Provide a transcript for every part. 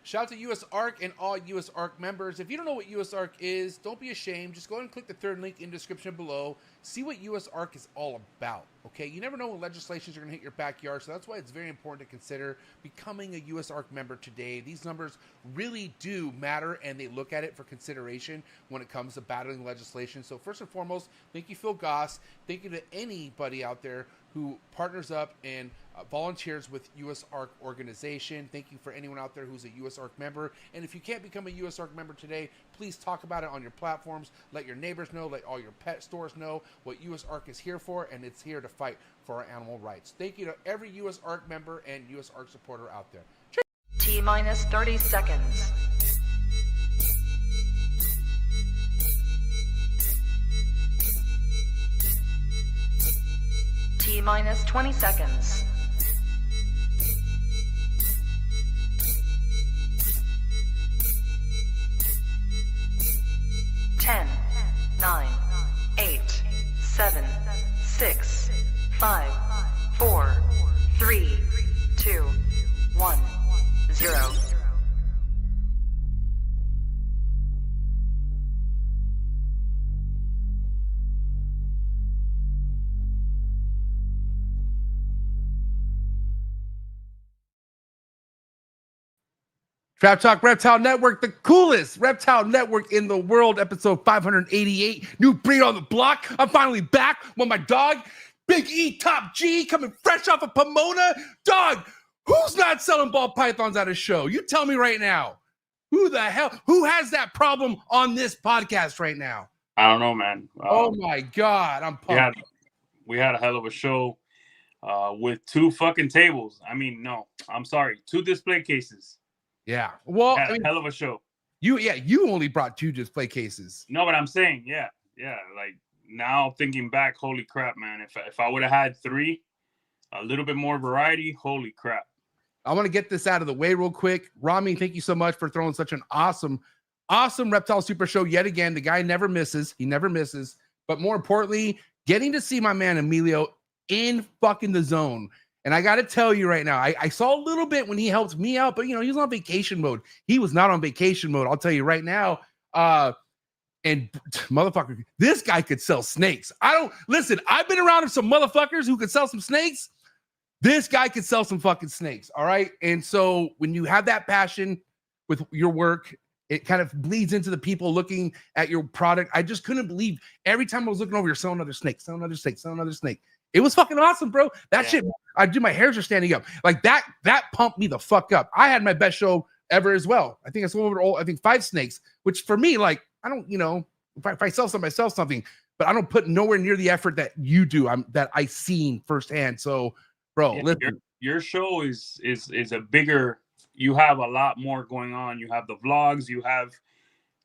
Shout out to US ARC and all US ARC members. If you don't know what US ARC is, don't be ashamed. Just go ahead and click the third link in the description below. See what US ARC is all about, okay? You never know when legislations are going to hit your backyard, so that's why it's very important to consider becoming a US ARC member today. These numbers really do matter, and they look at it for consideration when it comes to battling legislation. So first and foremost, thank you, Phil Goss. Thank you to anybody out there who partners up and volunteers with US ARC organization. Thank you for anyone out there who's a US ARC member. And if you can't become a US ARC member today, please talk about it on your platforms. Let your neighbors know, let all your pet stores know what US ARC is here for, and it's here to fight for our animal rights. Thank you to every US ARC member and US ARC supporter out there. T-minus 30 seconds. T-minus 20 seconds. 10, 9, 8, 7, 6, 5, 4, 3, 2, 1, 0. Trap Talk Reptile Network, the coolest reptile network in the world, episode 588. New breed on the block. I'm finally back with my dog, Big E Top G, coming fresh off of Pomona. Dog, who's not selling ball pythons at a show? You tell me right now. Who the hell? Who has that problem on this podcast right now? I don't know, man. Oh my God, I'm pumped. We had a hell of a show with 2 fucking tables. I mean, no, I'm sorry, 2 display cases. Yeah. Well, I mean, hell of a show. You only brought 2 display cases. No, but I'm saying, yeah. Like now thinking back, holy crap, man. If I would have had 3, a little bit more variety, holy crap. I want to get this out of the way real quick. Rami, thank you so much for throwing such an awesome Reptile Super Show yet again. The guy never misses. He never misses. But more importantly, getting to see my man Emilio in fucking the zone. And I got to tell you right now, I saw a little bit when he helped me out, but, he was on vacation mode. He was not on vacation mode. I'll tell you right now. And motherfucker, this guy could sell snakes. Listen, I've been around some motherfuckers who could sell some snakes. This guy could sell some fucking snakes. All right. And so when you have that passion with your work, it kind of bleeds into the people looking at your product. I just couldn't believe every time I was looking over, you're selling another snake, selling another snake, selling another snake. It was fucking awesome, bro. That shit, my hairs are standing up. Like that pumped me the fuck up. I had my best show ever as well. I think I sold over 5 snakes, which for me, like, I don't, if I sell something, I sell something, but I don't put nowhere near the effort that you do. That I seen firsthand. So, bro, listen. Your show is a bigger, you have a lot more going on. You have the vlogs, you have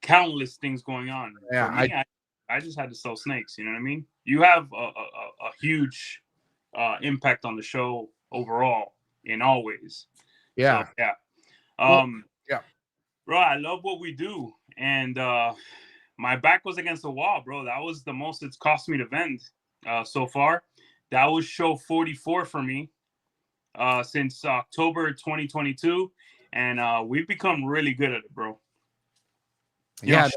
countless things going on. Yeah, for me, I just had to sell snakes. You know what I mean? You have a huge impact on the show overall in all ways. Yeah. So, yeah. Yeah. Bro, I love what we do. And my back was against the wall, bro. That was the most it's cost me to vend so far. That was show 44 for me since October 2022. And we've become really good at it, bro. Yeah.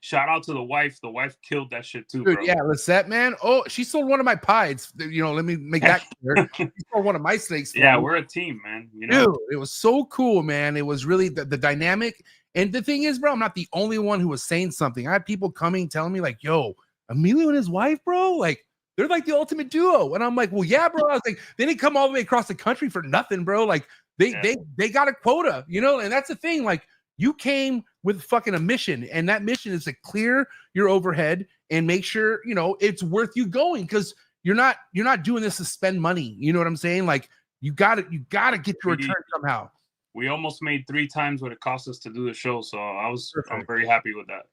Shout out to the wife. The wife killed that shit too, dude, bro. Yeah, Lisette, man. Oh, she sold one of my pies. Let me make that clear. She sold one of my snakes. Yeah, we're a team, man. Dude, it was so cool, man. It was really the dynamic. And the thing is, bro, I'm not the only one who was saying something. I had people coming telling me like, yo, Emilio and his wife, bro, like they're like the ultimate duo. And I'm like, well, yeah, bro. I was like, they didn't come all the way across the country for nothing, bro. Like they got a quota, and that's the thing. Like you came with fucking a mission, and that mission is to clear your overhead and make sure, it's worth you going, because you're not doing this to spend money. You know what I'm saying? Like you gotta get your return somehow. We almost made 3 times what it cost us to do the show, so I'm very happy with that.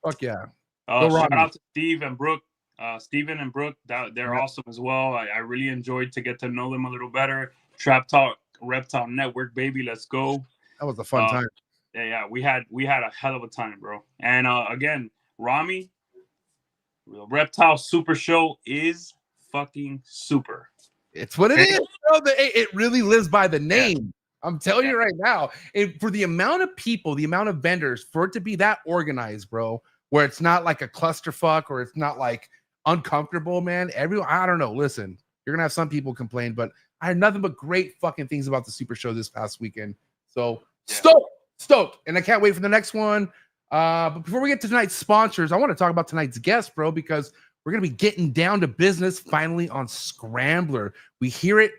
Fuck yeah. Shout out to Steve and Brooke. Steven and Brooke, they're awesome as well. I really enjoyed to get to know them a little better. Trap Talk Reptile Network, baby, let's go. That was a fun time. Yeah, we had a hell of a time, bro. And again, Rami, the Reptile Super Show is fucking super. It's what it is, bro. It really lives by the name. I'm telling you right now, and for the amount of people, the amount of vendors, for it to be that organized, bro, where it's not like a clusterfuck or it's not like uncomfortable, man. Everyone, I don't know. Listen, you're gonna have some people complain, but I had nothing but great fucking things about the Super Show this past weekend. So stoked, and I can't wait for the next one. But before we get to tonight's sponsors, I want to talk about tonight's guest, bro, because we're gonna be getting down to business finally on Scrambler. We hear it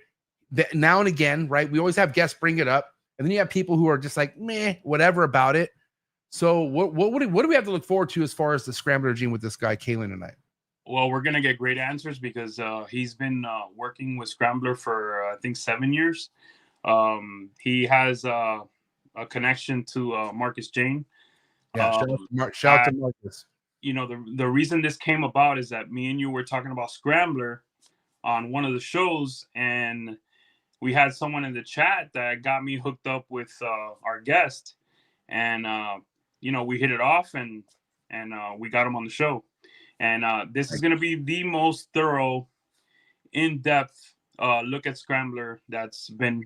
now and again, right? We always have guests bring it up, and then you have people who are just like, meh, whatever about it. So what do we have to look forward to as far as the Scrambler regime with this guy, Kaylin, tonight? Well, we're going to get great answers because he's been working with Scrambler for, I think, 7 years. He has a connection to Marcus Jane. Yeah, shout out to Marcus. You know, the reason this came about is that me and you were talking about Scrambler on one of the shows, and we had someone in the chat that got me hooked up with our guest, and you know, we hit it off, and we got him on the show. And this is going to be the most thorough, in-depth look at Scrambler that's been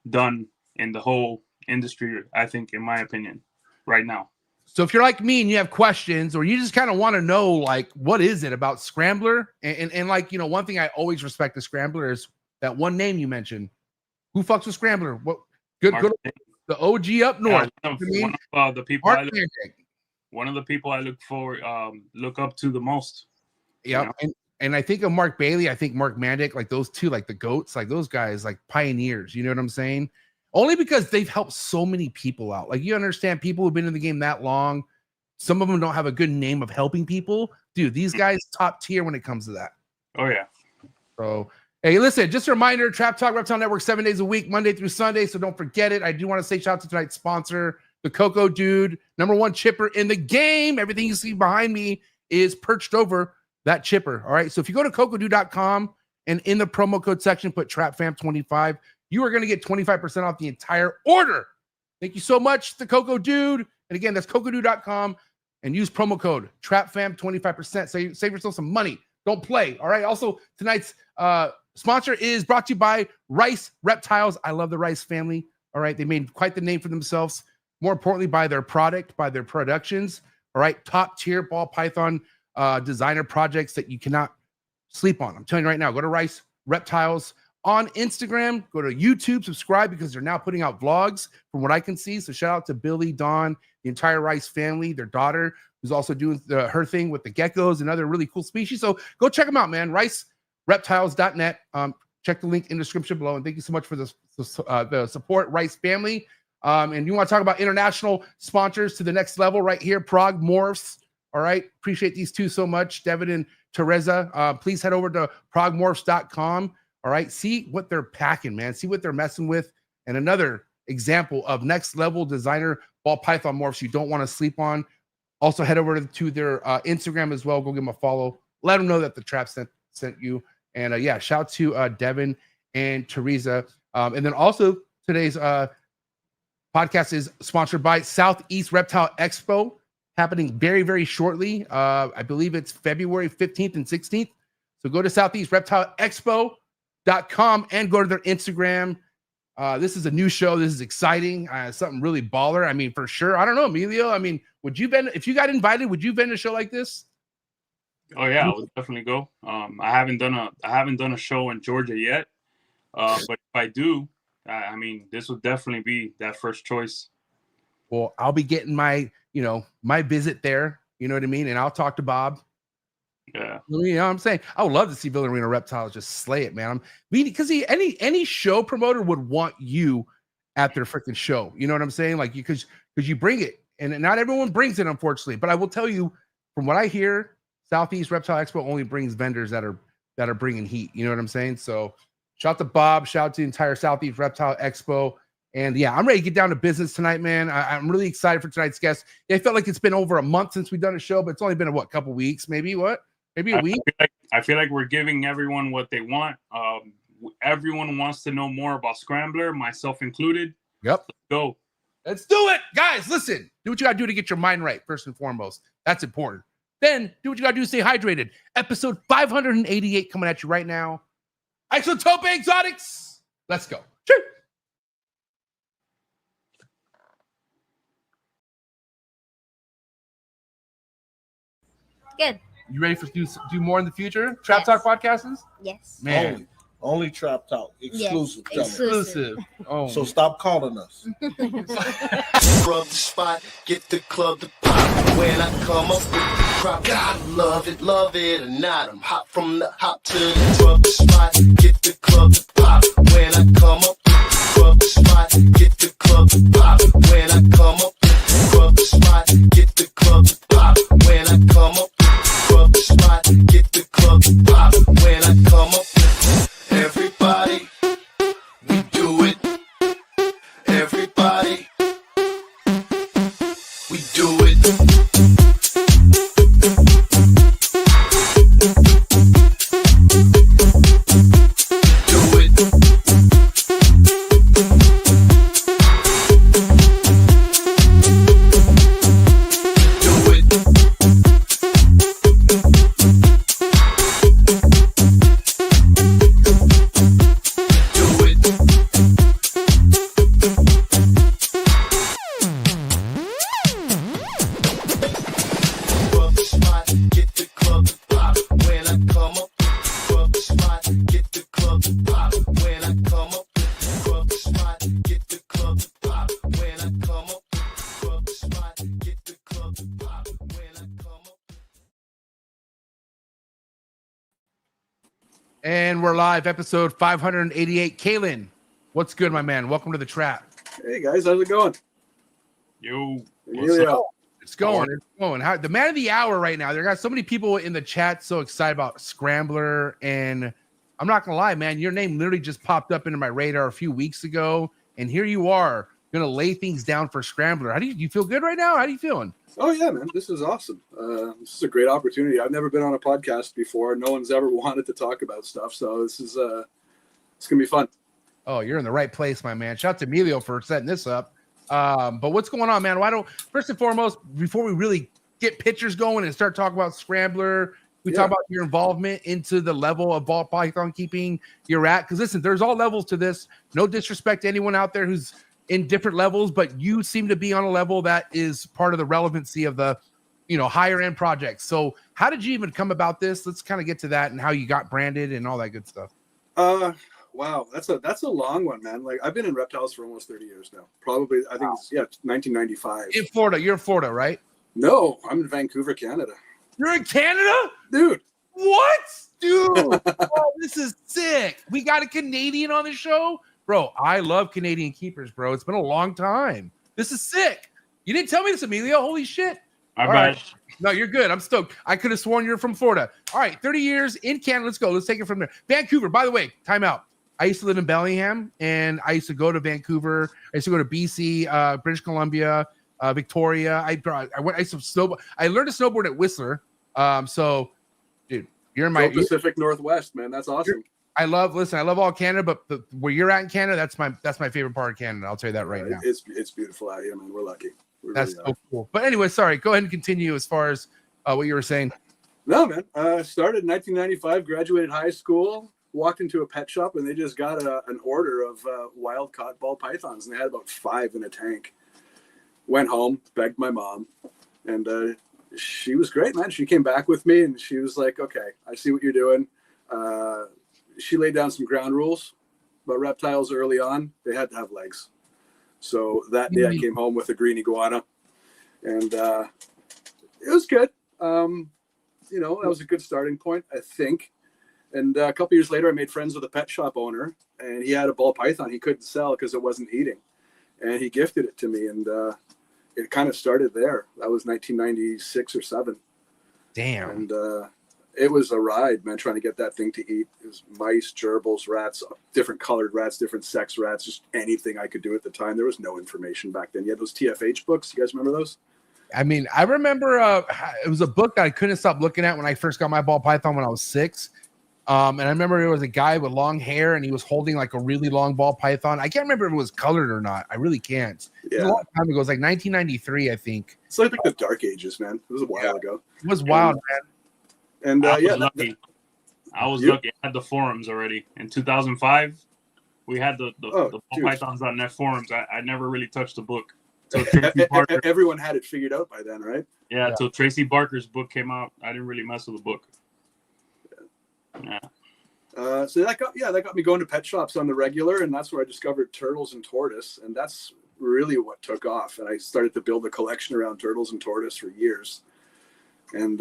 done in the whole industry, I think, in my opinion, right now. So if you're like me and you have questions, or you just kind of want to know, like, what is it about Scrambler? And like, you know, one thing I always respect the Scrambler is that one name you mentioned. Who fucks with Scrambler? What good the OG up north. Yeah, one of the people one of the people I look up to the most. Yeah, you know? and I think of Mark Bailey, I think Mark Mandic, like those two, like the goats, like those guys, like pioneers. You know what I'm saying? Only because they've helped so many people out. Like, you understand, people who've been in the game that long, some of them don't have a good name of helping people. Dude, these guys top tier when it comes to that. Oh yeah. So hey, listen, just a reminder, Trap Talk Reptile Network 7 days a week, Monday through Sunday. So don't forget it. I do want to say shout out to tonight's sponsor, the COCO dude, #1 chipper in the game. Everything you see behind me is perched over that chipper. All right. So if you go to cocodude.com and in the promo code section, put TrapFam25, you are going to get 25% off the entire order. Thank you so much, the COCO dude. And again, that's cocodude.com and use promo code TrapFam25%. So you save yourself some money. Don't play. All right. Also, tonight's sponsor is brought to you by Rice Reptiles. I love the Rice family. All right. They made quite the name for themselves. More importantly, by their product, by their productions. All right. Top tier ball python designer projects that you cannot sleep on. I'm telling you right now, go to Rice Reptiles on Instagram, go to YouTube, subscribe, because they're now putting out vlogs from what I can see. So shout out to Billy, Dawn, the entire Rice family, their daughter, who's also doing her thing with the geckos and other really cool species. So go check them out, man. RiceReptiles.net. Check the link in the description below. And thank you so much for the support, Rice family. And you want to talk about international sponsors to the next level right here, Prague Morphs. All right. Appreciate these two so much, Devin and Teresa. Please head over to progmorphs.com. All right. See what they're packing, man. See what they're messing with. And another example of next level designer ball python morphs you don't want to sleep on. Also head over to their Instagram as well. Go give them a follow. Let them know that the Trap sent you. And yeah, shout out to Devin and Teresa. And then also today's podcast is sponsored by Southeast Reptile Expo, happening very, very shortly. I believe it's February 15th and 16th. So go to Southeast Reptile Expo.com and go to their Instagram. This is a new show. This is exciting. Something really baller. I mean, for sure. I don't know, Emilio. I mean, would you vend, if you got invited, would you vend a show like this? Oh yeah, I would definitely go. I haven't done a show in Georgia yet. But if I do, I mean, this would definitely be that first choice. Well, I'll be getting my, my visit there. You know what I mean? And I'll talk to Bob. Yeah. You know what I'm saying? I would love to see Villarino Reptiles just slay it, man. Because any show promoter would want you at their freaking show. You know what I'm saying? Like, because you bring it, and not everyone brings it, unfortunately. But I will tell you, from what I hear, Southeast Reptile Expo only brings vendors that are bringing heat. You know what I'm saying? So shout out to Bob. Shout out to the entire Southeast Reptile Expo. And yeah, I'm ready to get down to business tonight, man. I'm really excited for tonight's guest. I felt like it's been over a month since we've done a show, but it's only been a couple weeks, maybe a week. I feel like we're giving everyone what they want. Everyone wants to know more about Scrambler, myself included. Yep. Let's go. Let's do it. Guys, listen. Do what you got to do to get your mind right, first and foremost. That's important. Then do what you got to do to stay hydrated. Episode 588 coming at you right now. Isotope Xotics. Let's go. Cheers. Good. You ready for do more in the future? Trap Talk podcasts? Yes. Man, Only Trap Talk. Exclusive. Yes, exclusive. Oh, So stop calling us. Rub the spot, get the club to pop. When I come up with the crop, gotta love it or not. I'm hot from the hop to the rub the spot, get the club to pop. When I come up with the rub the spot, get the club to pop. When I come up with the rub the spot, get the club to pop. When I come up with the rub the spot, get the club to pop. When I come up with everybody, we do it. Everybody, we do it. Do it. Do it. Do it. Rub the spot, get the club to pop. When I come up with the rub the spot, get the club to pop. When I come up with the rub the spot, get the club to pop. When I come up with the rub the spot, get the club to pop. When I come up. and we're live, episode 588. Kaylin, what's good, my man? Welcome to the trap. Hey guys, how's it going? Yo, Emilio. It's going. It's going. How, the man of the hour right now. There got so many people in the chat so excited about Scrambler, and I'm not gonna lie, man. Your name literally just popped up into my radar a few weeks ago, and here you are gonna lay things down for Scrambler. How do you feel? Good right now? How are you feeling? Oh yeah, man, this is awesome. This is a great opportunity. I've never been on a podcast before. No one's ever wanted to talk about stuff, so this is it's gonna be fun. Oh, you're in the right place, my man. Shout out to Emilio for setting this up. But what's going on, man? Why don't first and foremost, before we really get pictures going and start talking about Scrambler, we talk about your involvement into the level of ball python keeping you're at. Because listen, there's all levels to this. No disrespect to anyone out there who's in different levels, but you seem to be on a level that is part of the relevancy of the, higher end projects. So how did you even come about this? Let's kind of get to that and how you got branded and all that good stuff. Wow, that's a long one, man. Like I've been in reptiles for almost 30 years now. Probably, I think, it's 1995. In Florida, you're in Florida, right? No, I'm in Vancouver, Canada. You're in Canada, Dude. What, dude? Oh, this is sick. We got a Canadian on the show, bro. I love Canadian keepers, bro. It's been a long time. This is sick. You didn't tell me this, Emilio. Holy shit. All right. right. No, you're good. I'm stoked. I could have sworn you're from Florida. All right, 30 years in Canada. Let's go. Let's take it from there. Vancouver, by the way, time out. I used to live in Bellingham, and I used to go to Vancouver. I used to go to BC, British Columbia, Victoria. I used to snowboard. I learned to snowboard at Whistler. So, dude, you're in my Pacific Northwest, man. That's awesome. I love all Canada, but where you're at in Canada, that's my favorite part of Canada. I'll tell you that right now. It's beautiful out here, man. We're lucky. That's so cool. But anyway, sorry. Go ahead and continue as far as what you were saying. No, man. Started in 1995, graduated high school, walked into a pet shop, and they just got an order of wild caught ball pythons, and they had about 5 in a tank. Went home, begged my mom, and she was great, man. She came back with me, and she was like, okay, I see what you're doing. She laid down some ground rules, but reptiles early on, they had to have legs. So that day I came home with a green iguana, and it was good. That was a good starting point, I think. And a couple years later, I made friends with a pet shop owner, and he had a ball python he couldn't sell because it wasn't eating. And he gifted it to me, and it kind of started there. That was 1996 or 7. Damn. And it was a ride, man, trying to get that thing to eat. It was mice, gerbils, rats, different colored rats, different sex rats, just anything I could do at the time. There was no information back then. You had those TFH books. You guys remember those? I mean, I remember it was a book that I couldn't stop looking at when I first got my ball python when I was 6. And I remember there was a guy with long hair, and he was holding like a really long ball python. I can't remember if it was colored or not. I really can't. Yeah. It was a long time ago. It was like 1993, I think. It's like the dark ages, man. It was a while ago. It was wild, man. And I was lucky. I was lucky. I had the forums already. In 2005, we had the Pythons.net forums. I never really touched the book. So everyone had it figured out by then, right? Yeah, Yeah. until Tracy Barker's book came out, I didn't really mess with the book. Yeah. So that got me going to pet shops on the regular, and that's where I discovered turtles and tortoise, and that's really what took off. And I started to build a collection around turtles and tortoise for years, and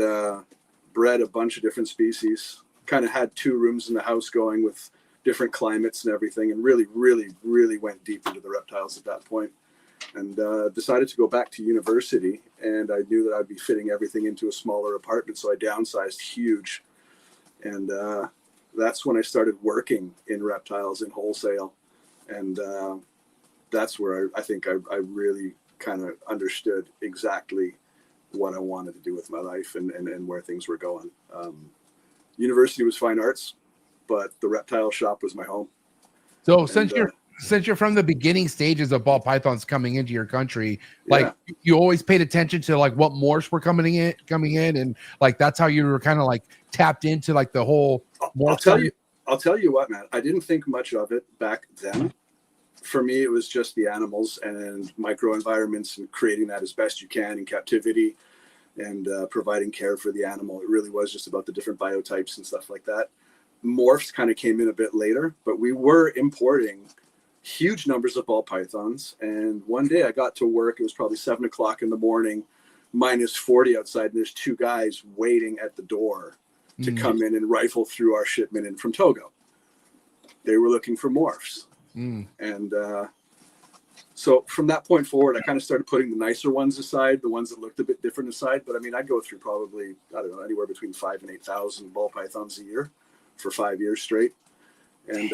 bred a bunch of different species. Kind of had 2 rooms in the house going with different climates and everything, and really, really, really went deep into the reptiles at that point. And decided to go back to university, and I knew that I'd be fitting everything into a smaller apartment, so I downsized huge. And that's when I started working in reptiles in wholesale, and that's where I think I really kind of understood exactly what I wanted to do with my life and where things were going. University was fine arts, but the reptile shop was my home. So since you're from the beginning stages of ball pythons coming into your country, like you always paid attention to like what morphs were coming in, and like that's how you were kind of like tapped into like the whole morph. I'll tell you what, man. I didn't think much of it back then. For me, it was just the animals and microenvironments and creating that as best you can in captivity and providing care for the animal. It really was just about the different biotypes and stuff like that. Morphs kind of came in a bit later, but we were importing huge numbers of ball pythons. And one day I got to work, it was probably 7 o'clock in the morning, minus 40 outside, and there's 2 guys waiting at the door to come in and rifle through our shipment in from Togo. They were looking for morphs. And so from that point forward, I kind of started putting the nicer ones aside, the ones that looked a bit different aside. But I mean, I'd go through probably, I don't know, anywhere between 5,000 and 8,000 ball pythons a year for 5 years straight. And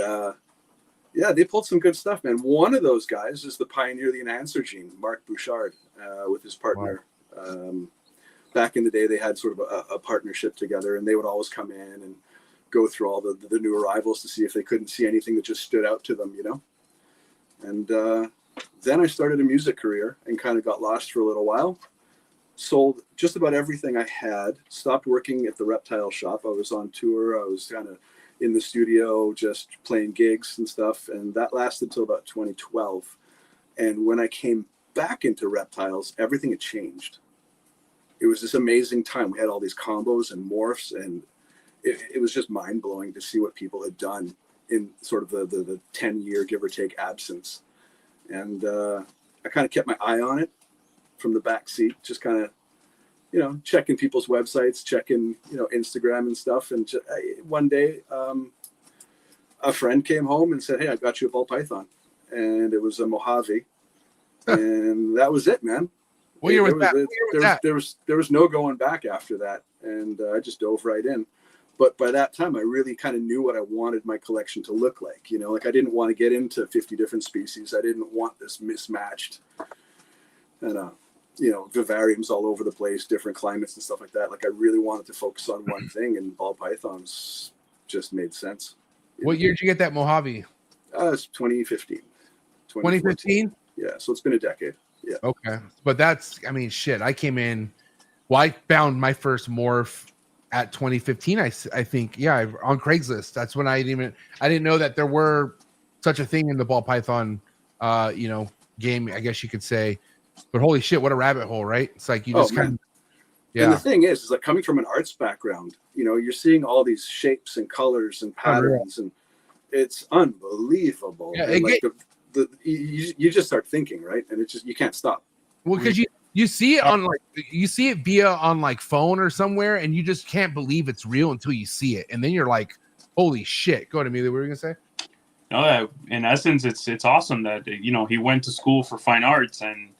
yeah, they pulled some good stuff, man. One of those guys is the pioneer of the enhancer gene, Marc Bouchard, with his partner. Wow. Back in the day, they had sort of a partnership together, and they would always come in and go through all the new arrivals to see if they couldn't see anything that just stood out to them, you know? And then I started a music career and kind of got lost for a little while. Sold just about everything I had, stopped working at the reptile shop. I was on tour. I was kind of in the studio, just playing gigs and stuff. And that lasted till about 2012. And when I came back into reptiles, everything had changed. It was this amazing time. We had all these combos and morphs, and it was just mind blowing to see what people had done in sort of the 10-year, give or take, absence. And I kind of kept my eye on it from the back seat, just kind of, you know, checking people's websites, checking, you know, Instagram and stuff. And one day, a friend came home and said, "Hey, I got you a ball python," and it was a Mojave, and that was it, man. What year was that? There was no going back after that, and I just dove right in. But by that time, I really kind of knew what I wanted my collection to look like. You know, like I didn't want to get into 50 different species. I didn't want this mismatched, and you know, vivariums all over the place, different climates and stuff like that. Like I really wanted to focus on one thing, and ball pythons just made sense. What year did you get that Mojave? It's 2015. 2015? Yeah, so it's been a decade. Yeah. Okay. But that's, I mean, shit. I came in, well, I found my first morph at 2015. I think, yeah, on Craigslist. That's when I didn't know that there were such a thing in the ball python, you know, game, I guess you could say. But holy shit, what a rabbit hole, right? It's like you just kind of, yeah. And the thing is like coming from an arts background, you know, you're seeing all these shapes and colors and patterns, and it's unbelievable. Yeah, and like you just start thinking, right? And it's just, you can't stop. Well, because you see it on you see it via on like phone or somewhere, and you just can't believe it's real until you see it, and then you're like, holy shit. Go ahead, Amelia. What were you gonna say? No, in essence, it's awesome that, you know, he went to school for fine arts, and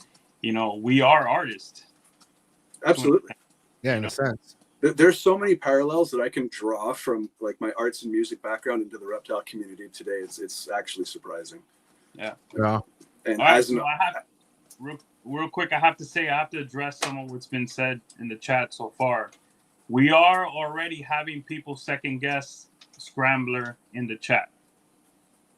you know, we are artists. Absolutely. Yeah, in a sense. There's so many parallels that I can draw from like my arts and music background into the reptile community today. It's actually surprising. Yeah. Yeah. And right, so real quick, I have to address some of what's been said in the chat so far. We are already having people second guess Scrambler in the chat.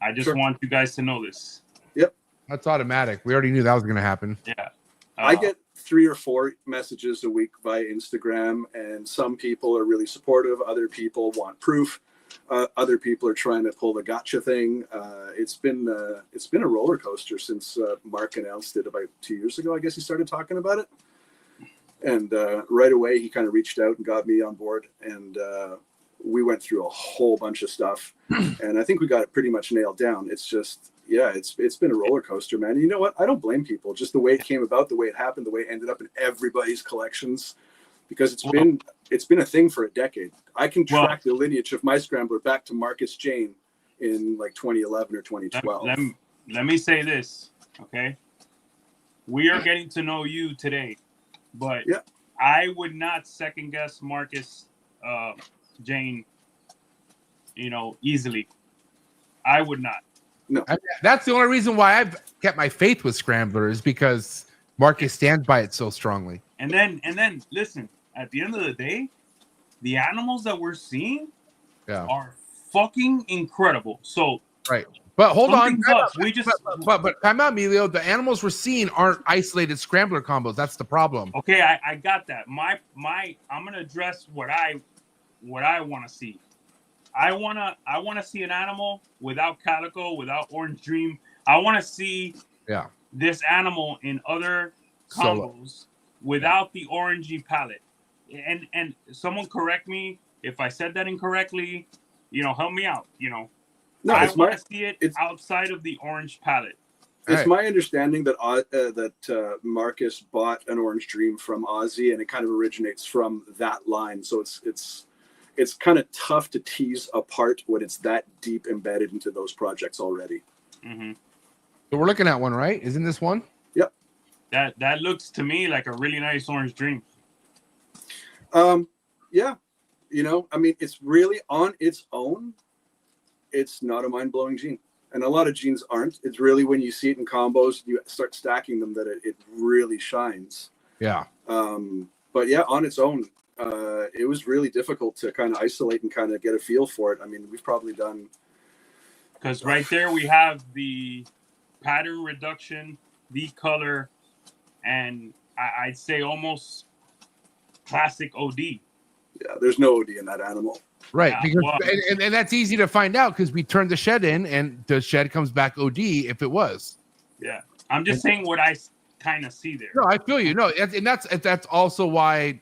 I just want you guys to know this. Yep. That's automatic. We already knew that was going to happen. Yeah. I get 3 or 4 messages a week via Instagram, and some people are really supportive. Other people want proof. Other people are trying to pull the gotcha thing. It's been a roller coaster since Mark announced it about 2 years ago. I guess he started talking about it, And right away, he kind of reached out and got me on board. And we went through a whole bunch of stuff. And I think we got it pretty much nailed down. It's just, yeah, it's been a roller coaster, man. And you know what? I don't blame people. Just the way it came about, the way it happened, the way it ended up in everybody's collections. Because it's been a thing for a decade. I can track the lineage of my Scrambler back to Marcus Jane in like 2011 or 2012. Let me say this, okay? We are getting to know you today, but I would not second guess Marcus Jane, easily. I would not. No, that's the only reason why I've kept my faith with Scrambler is because Marcus stands by it so strongly. And then listen, at the end of the day, the animals that we're seeing are fucking incredible. So right. But hold on. But time out, Emilio. The animals we're seeing aren't isolated Scrambler combos. That's the problem. Okay, I got that. I'm gonna address what I want to see. I wanna see an animal without Calico, without Orange Dream. I want to see this animal in other combos without the orangey palette. And someone correct me if I said that incorrectly. Help me out. No, I want to see it outside of the orange palette. It's my understanding that Marcus bought an Orange Dream from Ozzy, and it kind of originates from that line. So it's kind of tough to tease apart when it's that deep embedded into those projects already. Mm-hmm. So we're looking at one, right? Isn't this one? Yep. That looks to me like a really nice Orange Dream. Yeah. It's really on its own. It's not a mind-blowing gene. And a lot of genes aren't. It's really when you see it in combos, you start stacking them that it really shines. Yeah. But yeah, on its own, it was really difficult to kind of isolate and kind of get a feel for it. I mean, we've probably done... Because right there we have the pattern reduction, the color, and I'd say almost classic OD. Yeah, there's no OD in that animal. Right, because and that's easy to find out because we turned the shed in and the shed comes back OD if it was. Yeah, I'm just saying what I kind of see there. No, I feel you. No, and that's also why,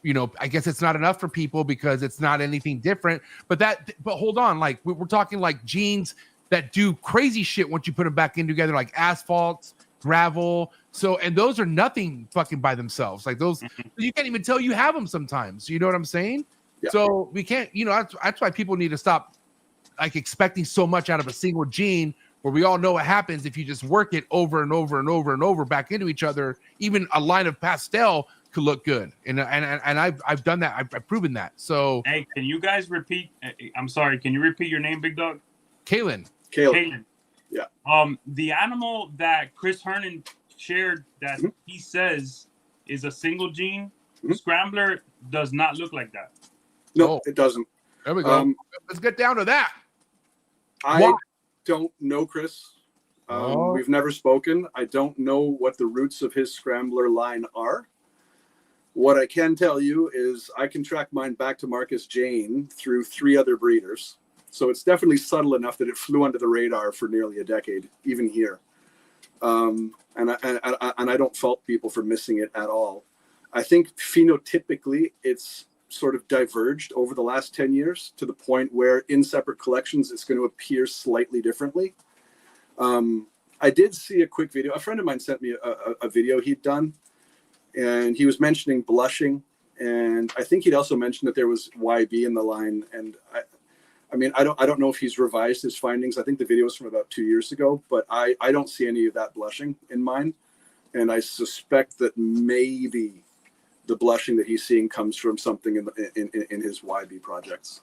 I guess it's not enough for people because it's not anything different. But hold on, like we're talking like genes that do crazy shit once you put them back in together, like asphalt, gravel. So, and those are nothing fucking by themselves. Like those, you can't even tell you have them sometimes. You know what I'm saying? Yeah. So we can't, that's why people need to stop like expecting so much out of a single gene where we all know what happens if you just work it over and over and over and over back into each other. Even a line of pastel could look good. And I've done that. I've proven that. So, hey, can you guys repeat? I'm sorry. Can you repeat your name, Big Dog? Kaylin. Yeah. The animal that Chris Hernan shared that he says is a single gene, Scrambler does not look like that. No, it doesn't. There we go. Let's get down to that. I don't know Chris. We've never spoken. I don't know what the roots of his Scrambler line are. What I can tell you is I can track mine back to Marcus Jane through 3 other breeders. So it's definitely subtle enough that it flew under the radar for nearly a decade, even here. And I don't fault people for missing it at all. I think phenotypically it's sort of diverged over the last 10 years to the point where in separate collections it's going to appear slightly differently. I did see a quick video. A friend of mine sent me a video he'd done, and he was mentioning blushing, and I think he'd also mentioned that there was YB in the line. And I don't know if he's revised his findings. I think the video was from about 2 years ago, but I don't see any of that blushing in mine, and I suspect that maybe the blushing that he's seeing comes from something in his YB projects.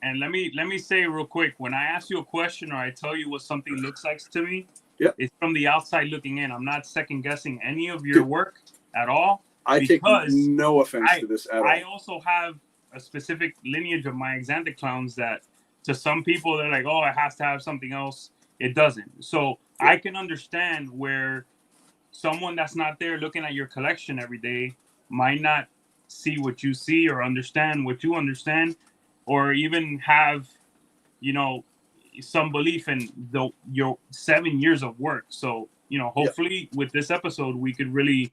And let me say real quick, when I ask you a question or I tell you what something looks like to me, it's from the outside looking in. I'm not second guessing any of your work at all. I take no offense to this at all. I also have a specific lineage of my Xanthic clowns that to some people they're like, oh, it has to have something else. It doesn't. So I can understand where someone that's not there looking at your collection every day might not see what you see or understand what you understand, or even have, some belief in your 7 years of work. So, hopefully with this episode, we could really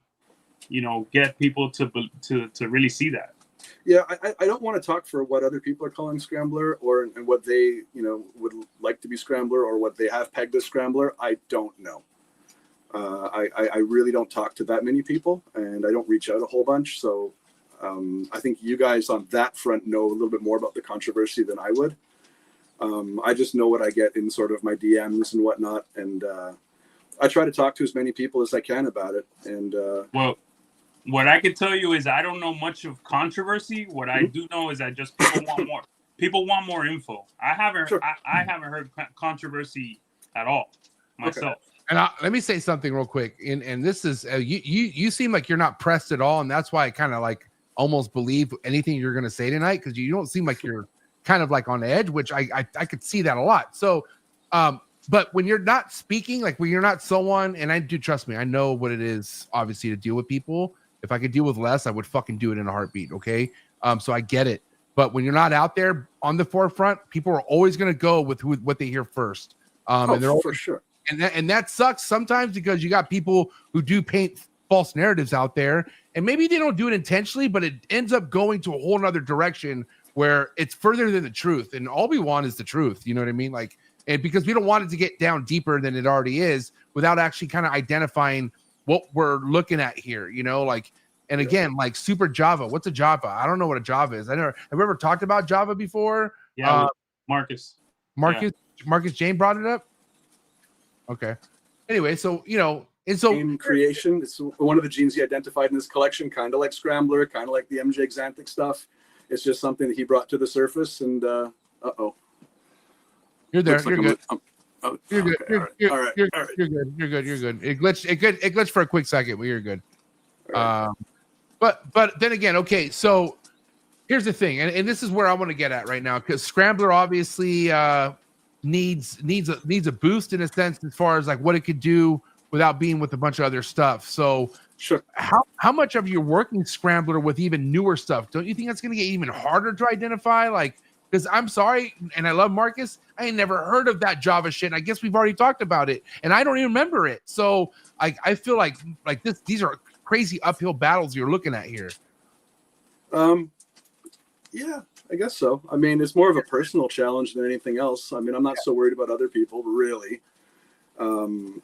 you know, get people to really see that. Yeah, I don't want to talk for what other people are calling Scrambler and what they, you know, would like to be Scrambler or what they have pegged as Scrambler. I don't know. I really don't talk to that many people, and I don't reach out a whole bunch. So I think you guys on that front know a little bit more about the controversy than I would. I just know what I get in sort of my DMs and whatnot, and I try to talk to as many people as I can about it. And well, what I can tell you is I don't know much of controversy. What I do know is that just people want more. People want more info. I haven't heard controversy at all myself. Okay. And let me say something real quick. And this is you seem like you're not pressed at all, and that's why I kind of like almost believe anything you're going to say tonight, because you don't seem like you're kind of like on edge, which I could see that a lot. So, but when you're not speaking, like when you're not someone, and I do, trust me, I know what it is, obviously, to deal with people. If I could deal with less, I would fucking do it in a heartbeat. Okay. So I get it. But when you're not out there on the forefront, people are always going to go with what they hear first. And they're always, for sure. And that sucks sometimes, because you got people who do paint false narratives out there, and maybe they don't do it intentionally, but it ends up going to a whole nother direction where it's further than the truth. And all we want is the truth. You know what I mean? Like, and because we don't want it to get down deeper than it already is without actually kind of identifying what we're looking at here, you know, like, and again, like Super Java. What's a Java? I don't know what a Java is. Have we ever talked about Java before? Yeah, Marcus Jane brought it up. Okay. Anyway, so, you know, and so gene creation, it's one of the genes he identified in his collection, kind of like Scrambler, kind of like the MJ Xanthic stuff. It's just something that he brought to the surface, and you're there. Like you're good. You're good. Okay, You're, all right. you're good. You're good. You're good. It glitched for a quick second, but you're good. Right. But then again, okay, so here's the thing, and this is where I want to get at right now, because Scrambler obviously needs a boost in a sense as far as like what it could do without being with a bunch of other stuff. So Sure. How much of your working Scrambler with even newer stuff? Don't you think that's going to get even harder to identify? Like, because I'm sorry, and I love Marcus, I ain't never heard of that Java shit. And I guess we've already talked about it, and I don't even remember it. So I feel like these are crazy uphill battles you're looking at here. Yeah, I guess so. I mean, it's more of a personal challenge than anything else. I mean, I'm not so worried about other people, really.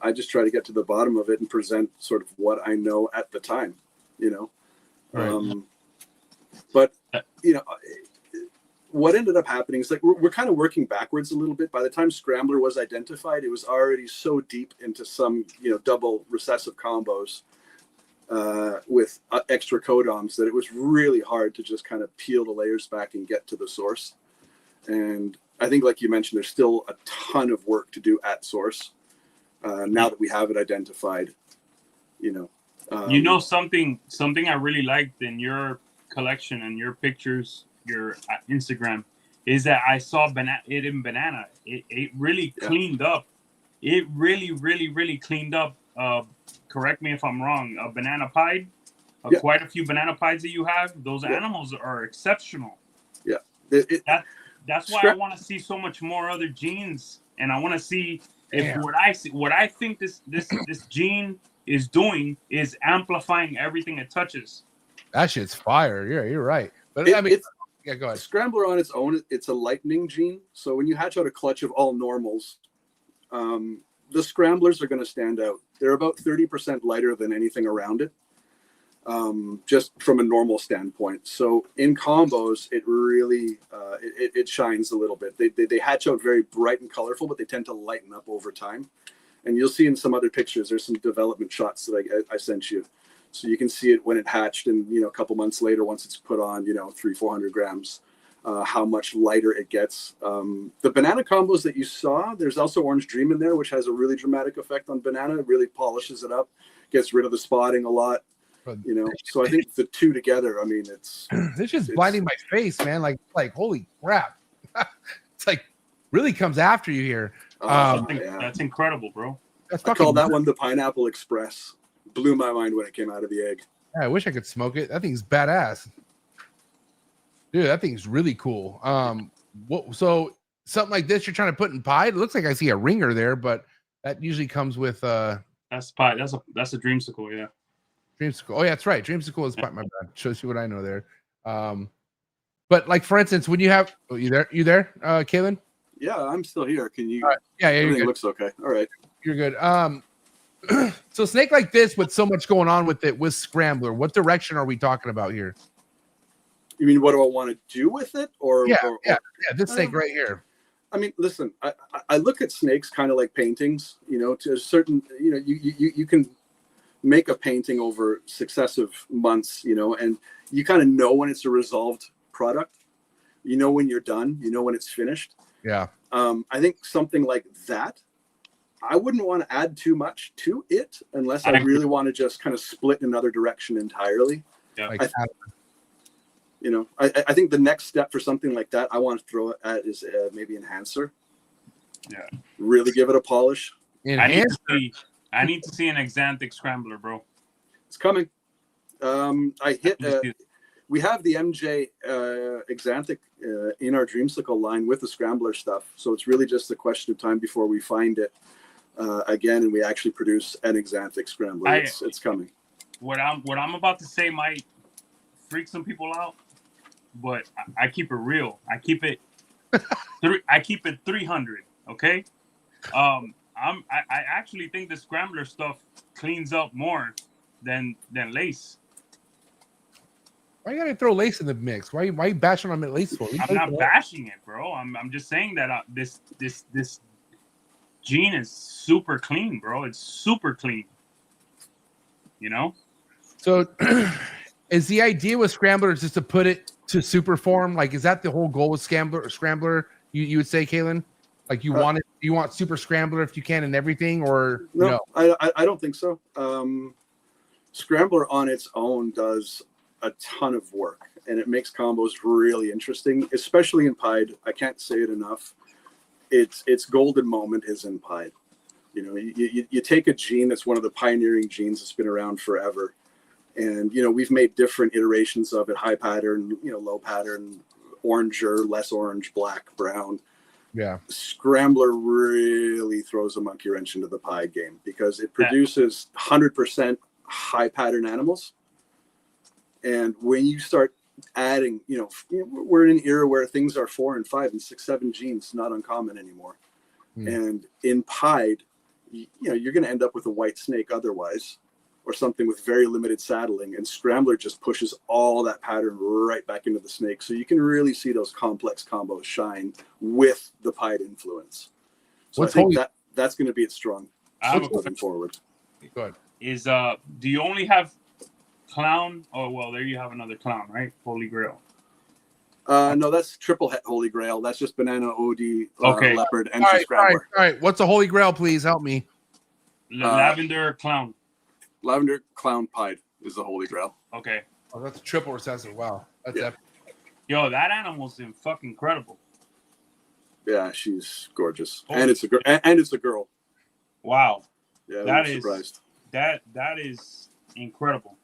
I just try to get to the bottom of it and present sort of what I know at the time, you know. Right. But, you know, what ended up happening is like we're kind of working backwards a little bit. By the time Scrambler was identified, it was already so deep into some, you know, double recessive combos with extra codoms that it was really hard to just kind of peel the layers back and get to the source. And I think, like you mentioned, there's still a ton of work to do at source. Now that we have it identified, you know. You know, something I really liked in your collection and your pictures, your Instagram, is that I saw it in banana. It really cleaned up. It really cleaned up. Correct me if I'm wrong. A banana pied, quite a few banana pieds that you have. Those animals are exceptional. Yeah, that's why I want to see so much more other genes, and I want to see. If what I think this gene is doing is amplifying everything it touches. That shit's fire. Yeah, you're right. But I mean, go ahead. Scrambler on its own, it's a lightning gene. So when you hatch out a clutch of all normals, the Scramblers are going to stand out. They're about 30% lighter than anything around it, just from a normal standpoint. So in combos, it really it shines a little bit. They hatch out very bright and colorful, but they tend to lighten up over time. And you'll see in some other pictures, there's some development shots that I sent you, so you can see it when it hatched, and you know, a couple months later, once it's put on, you know, 300-400 grams, how much lighter it gets. The banana combos that you saw, there's also Orange Dream in there, which has a really dramatic effect on banana. It really polishes it up, gets rid of the spotting a lot. You know, so I think the two together, I mean, it's just blinding my face, man. Like holy crap. It's like really comes after you here. That's incredible, bro. I call that one the Pineapple Express. Blew my mind when it came out of the egg. Yeah, I wish I could smoke it. That thing's badass. Dude, that thing's really cool. So something like this you're trying to put in pie? It looks like I see a ringer there, but that usually comes with that's pie. That's a dreamsicle, yeah. Dreamsicle. Oh yeah, that's right. Dreamsicle is my bad. Shows you what I know there. But like for instance, when you have you there, Kaylin? Yeah, I'm still here. Can you? Yeah, Everything looks okay. All right. You're good. So snake like this with so much going on with it with Scrambler, what direction are we talking about here? You mean what do I want to do with it, or this snake right here. I mean, listen, I look at snakes kind of like paintings. You know, to a certain, you know, you can make a painting over successive months. You know, and you kind of know when it's a resolved product. You know when you're done. You know when it's finished. Yeah. I think something like that, I wouldn't want to add too much to it unless I really want to just kind of split in another direction entirely. Yeah. You know, I think the next step for something like that, I want to throw it at is maybe enhancer. Yeah. Really give it a polish. I need to see an Xanthic Scrambler, bro. It's coming. We have the MJ Xanthic in our Dreamsicle line with the Scrambler stuff. So it's really just a question of time before we find it again and we actually produce an Xanthic Scrambler. It's coming. What I'm about to say might freak some people out, but I keep it real. I keep it 300. Okay. I actually think the Scrambler stuff cleans up more than lace. Why you gotta throw lace in the mix? Why you bashing on lace for? I'm not bashing it, bro. I'm just saying that this gene is super clean, bro. It's super clean. You know. So, is the idea with Scrambler just to put it to super form? Like, is that the whole goal with Scrambler? You would say, Kaylin? Like you want super Scrambler if you can and everything, or no? I don't think so. Scrambler on its own does a ton of work, and it makes combos really interesting, especially in Pied. I can't say it enough. Its golden moment is in Pied. You know, you take a gene that's one of the pioneering genes that's been around forever, and you know we've made different iterations of it: high pattern, you know, low pattern, oranger, less orange, black, brown. Yeah, Scrambler really throws a monkey wrench into the Pied game because it produces 100% high pattern animals. And when you start adding, you know, we're in an era where things are 4 and 5 and 6, 7 genes, not uncommon anymore. And in Pied, you know, you're going to end up with a white snake otherwise, or something with very limited saddling. And Scrambler just pushes all that pattern right back into the snake. So you can really see those complex combos shine with the Pied influence. So I think that's going to be its strong moving forward. Go ahead. Do you only have clown? Oh well, there you have another clown, right? Holy Grail. No, that's triple Holy Grail. That's just banana, OD, leopard, and Scrambler. All right. What's a Holy Grail? Please help me. Lavender clown. Lavender clown Pied is the Holy Grail. Okay. Oh, that's a triple recessive. Wow, that's epic. Yo, that animal's fucking incredible. Yeah, she's gorgeous, and it's a girl. And it's a girl. Wow. Yeah, that is surprised. That is incredible.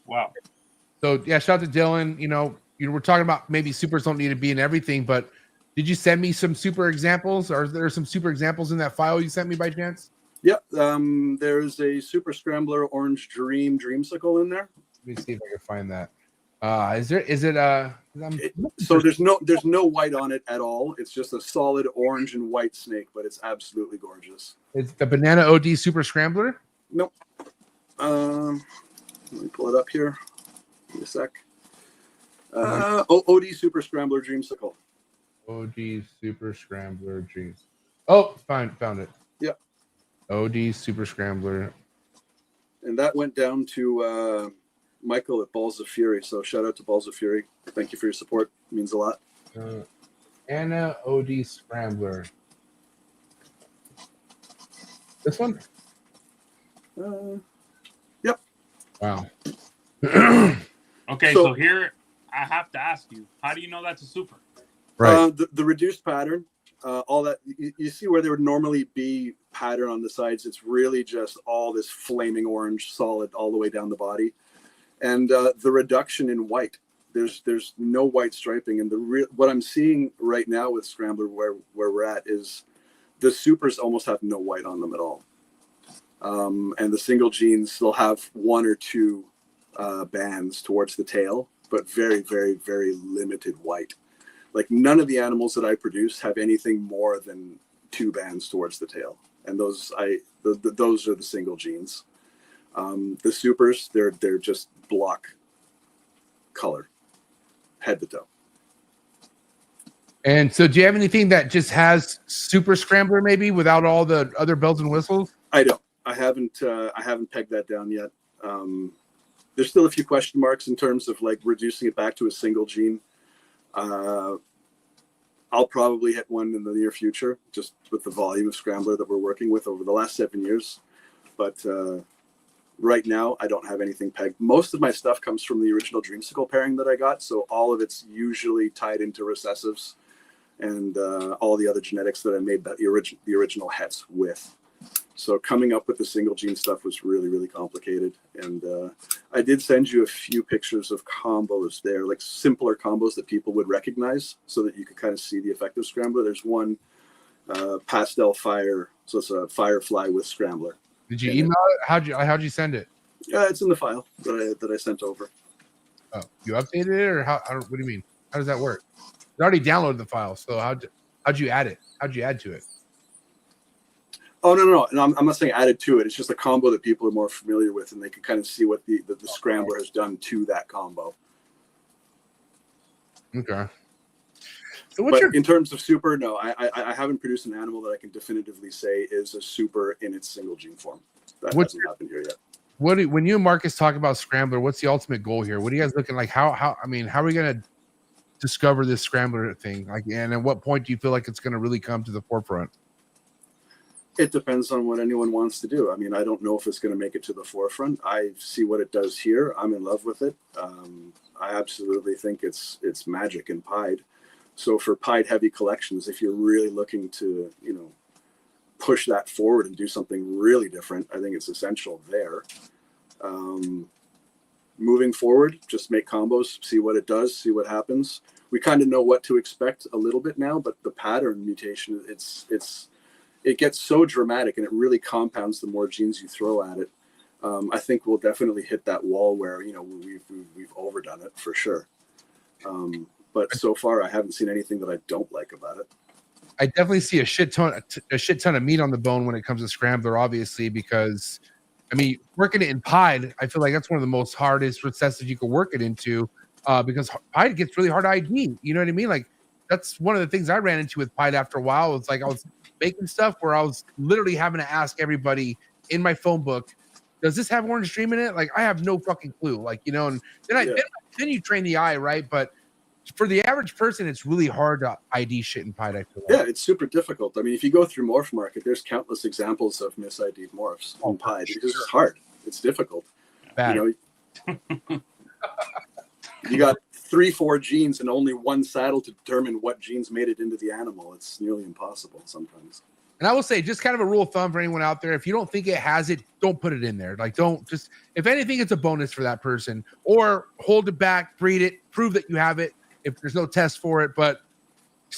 Wow. So yeah, shout out to Dylan. You know, we're talking about maybe supers don't need to be in everything, but did you send me some super examples? Or are there some super examples in that file you sent me by chance? Yep. There's a Super Scrambler Orange Dreamsicle in there. Let me see if I can find that. So there's no white on it at all. It's just a solid orange and white snake, but it's absolutely gorgeous. It's the Banana OD Super Scrambler? Nope. Let me pull it up here. Give me a sec. OD Super Scrambler Dreamsicle. OD Super Scrambler Dreams. Oh, found it. Yep. OD Super Scrambler. And that went down to Michael at Balls of Fury. So shout out to Balls of Fury. Thank you for your support. It means a lot. Anna OD Scrambler. This one? Yep. Wow. Okay, so here I have to ask you, how do you know that's a super? Right. The reduced pattern, all that you see where there would normally be pattern on the sides. It's really just all this flaming orange solid all the way down the body, and the reduction in white. There's no white striping, and what I'm seeing right now with Scrambler where we're at is the supers almost have no white on them at all. And the single genes, they'll have 1 or 2 bands towards the tail, but very, very, very limited white. Like none of the animals that I produce have anything more than 2 bands towards the tail. And those are the single genes. The supers, they're just block color, head to toe. And so do you have anything that just has super scrambler maybe without all the other bells and whistles? I don't. I haven't pegged that down yet. There's still a few question marks in terms of like reducing it back to a single gene. I'll probably hit one in the near future, just with the volume of Scrambler that we're working with over the last 7 years. But right now, I don't have anything pegged. Most of my stuff comes from the original Dreamsicle pairing that I got, so all of it's usually tied into recessives and all the other genetics that I made the original hets with. So coming up with the single gene stuff was really, really complicated. And I did send you a few pictures of combos there, like simpler combos that people would recognize so that you could kind of see the effect of Scrambler. There's one pastel fire, so it's a firefly with Scrambler. Did you email it? How'd you send it? Yeah, it's in the file that I sent over. Oh, you updated it, or how? What do you mean? How does that work? You already downloaded the file, so how'd you add it? How'd you add to it? Oh no! I'm not saying added to it. It's just a combo that people are more familiar with, and they can kind of see what the Scrambler has done to that combo. Okay. So what's in terms of super? No, I haven't produced an animal that I can definitively say is a super in its single gene form. That hasn't happened here yet. When you and Marcus talk about Scrambler, what's the ultimate goal here? What are you guys looking like? How are we gonna discover this Scrambler thing? Like, and at what point do you feel like it's gonna really come to the forefront? It depends on what anyone wants to do. I mean, I don't know if it's going to make it to the forefront. I see what it does here. I'm in love with it. I absolutely think it's magic in pied. So for pied heavy collections, if you're really looking to, push that forward and do something really different, I think it's essential there. Moving forward, just make combos, see what it does, see what happens. We kind of know what to expect a little bit now, but the pattern mutation, it gets so dramatic and it really compounds the more genes you throw at it. I think we'll definitely hit that wall where, we've overdone it for sure. But so far I haven't seen anything that I don't like about it. I definitely see a shit ton of meat on the bone when it comes to Scrambler, obviously, because working it in pied, I feel like that's one of the most hardest recessives you can work it into, because pied gets really hard to ID. You know what I mean? Like that's one of the things I ran into with pied after a while. It's like I was making stuff where I was literally having to ask everybody in my phone book, does this have orange stream in it? Like I have no fucking clue. Like, and then you train the eye, right? But for the average person, it's really hard to ID shit in pied, I feel like. Yeah, it's super difficult. I mean, if you go through Morph Market, there's countless examples of mis-ID'd morphs on pied. It's just hard. It's difficult. Bad. You got 3-4 genes and only one saddle to determine what genes made it into the animal. It's nearly impossible sometimes. And I will say, just kind of a rule of thumb for anyone out there, if you don't think it has it, don't put it in there. Like, if anything, it's a bonus for that person. Or hold it back, breed it, prove that you have it if there's no test for it. But,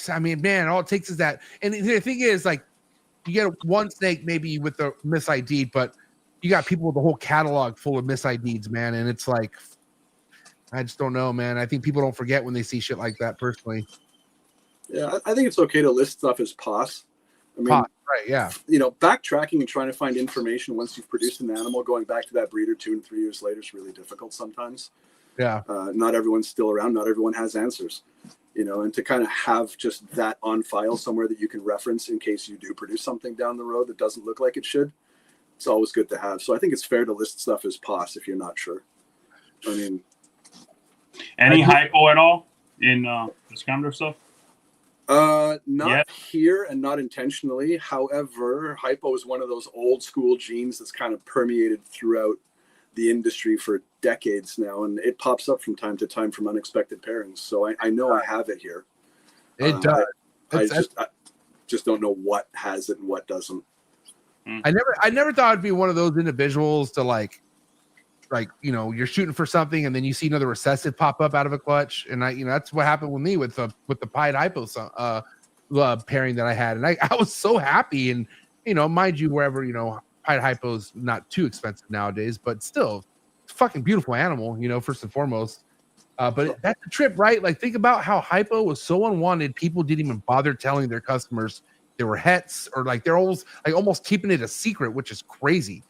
all it takes is that. And the thing is, like, you get one snake maybe with the mis-ID, but you got people with a whole catalog full of mis-IDs, man. And it's like, I just don't know, man. I think people don't forget when they see shit like that, personally. Yeah, I think it's okay to list stuff as POS. Right, yeah. Backtracking and trying to find information once you've produced an animal, going back to that breeder 2 and 3 years later is really difficult sometimes. Yeah. Not everyone's still around. Not everyone has answers. And to kind of have just that on file somewhere that you can reference in case you do produce something down the road that doesn't look like it should, it's always good to have. So I think it's fair to list stuff as POS if you're not sure. Any hypo at all in the Scrambler stuff? Not here and not intentionally. However, hypo is one of those old school genes that's kind of permeated throughout the industry for decades now, and it pops up from time to time from unexpected pairings. So I know I have it here. It does. I just don't know what has it and what doesn't. I never thought I'd be one of those individuals to like you're shooting for something and then you see another recessive pop up out of a clutch, and that's what happened with me with the pied hypo pairing that I had, and I was so happy. And mind you, wherever pied hypo's not too expensive nowadays, but still, fucking beautiful animal, you know, first and foremost. But that's the trip, right? Like, think about how hypo was so unwanted. People didn't even bother telling their customers they were hets, or like they're almost keeping it a secret, which is crazy.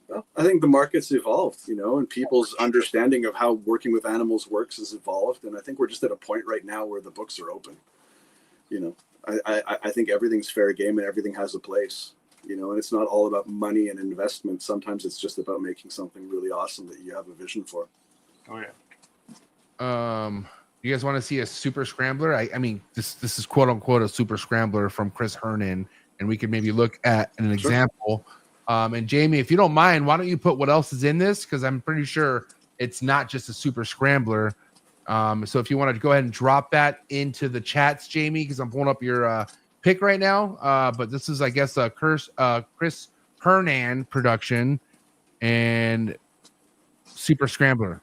Well, I think the market's evolved, you know, and people's understanding of how working with animals works has evolved. And I think we're just at a point right now where the books are open. You know, I think everything's fair game and everything has a place, you know, and it's not all about money and investment. Sometimes it's just about making something really awesome that you have a vision for. Oh yeah. You guys want to see a super scrambler? I mean, this is quote unquote a super scrambler from Chris Hernan, and we could maybe look at an example. And Jamie, if you don't mind, why don't you put what else is in this? Because I'm pretty sure it's not just a super scrambler. So if you want to go ahead and drop that into the chats, Jamie, because I'm pulling up your pick right now. But this is, I guess, a Chris Hernan production and super scrambler.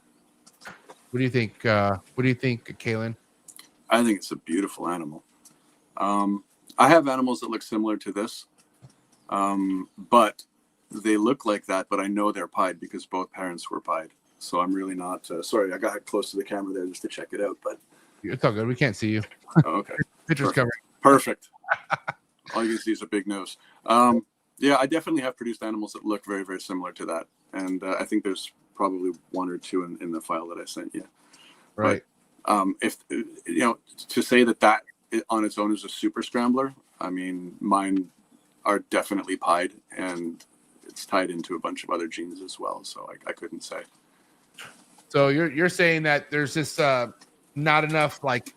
What do you think? What do you think, Kaylin? I think it's a beautiful animal. I have animals that look similar to this, but they look like that. But I know they're pied because both parents were pied. So I'm really not sorry. I got close to the camera there just to check it out, but It's all good. We can't see you. oh, okay. Picture's covered. Perfect. All you can see is a big nose. Yeah, I definitely have produced animals that look very, very similar to that, and I think there's probably one or two in the file that I sent you. Right. But, if you know, to say that on its own is a super scrambler, I mean, mine are definitely pied, and it's tied into a bunch of other genes as well. So I couldn't say. So you're saying that there's just not enough like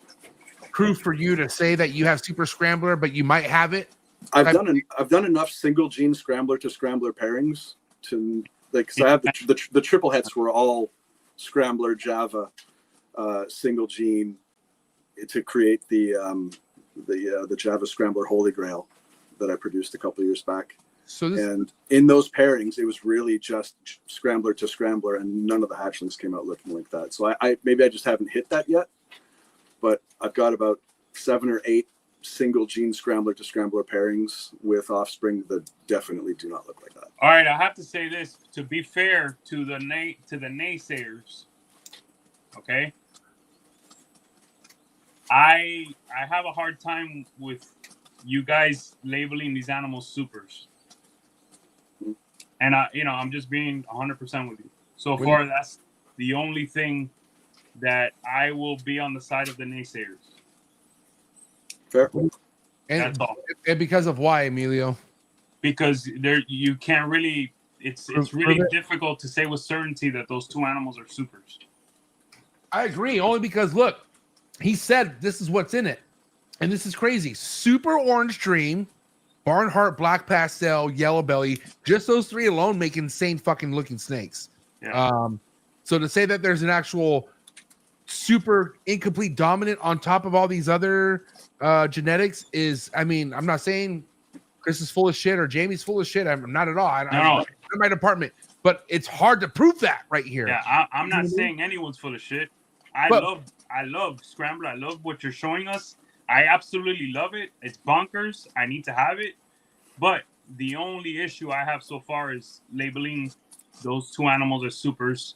proof for you to say that you have super scrambler, but you might have it. I've done enough single gene scrambler to scrambler pairings to like, cause I have the triple hets were all scrambler Java single gene to create the Java scrambler Holy Grail that I produced a couple of years back. So and in those pairings, it was really just scrambler to scrambler, and none of the hatchlings came out looking like that. So I maybe I just haven't hit that yet, but I've got about 7 or 8 single gene scrambler to scrambler pairings with offspring that definitely do not look like that. All right, I have to say this to be fair to the naysayers. Okay, I have a hard time with you guys labeling these animals supers. And I'm just being 100% with you. So far, that's the only thing that I will be on the side of the naysayers. Fair. That's all. And because of why, Emilio? Because you can't really. It's really difficult to say with certainty that those two animals are supers. I agree. Only because look, he said this is what's in it, and this is crazy. Super Orange Dream, Barnhart Black Pastel, Yellow Belly. Just those 3 alone make insane fucking looking snakes. Yeah. So to say that there's an actual super incomplete dominant on top of all these other genetics is, I mean, I'm not saying Chris is full of shit or Jamie's full of shit. I'm not at all. I'm in my department, but it's hard to prove that right here. Yeah, I'm not saying anyone's full of shit. I love Scrambler. I love what you're showing us. I absolutely love it. It's bonkers. I need to have it. But the only issue I have so far is labeling those two animals as supers.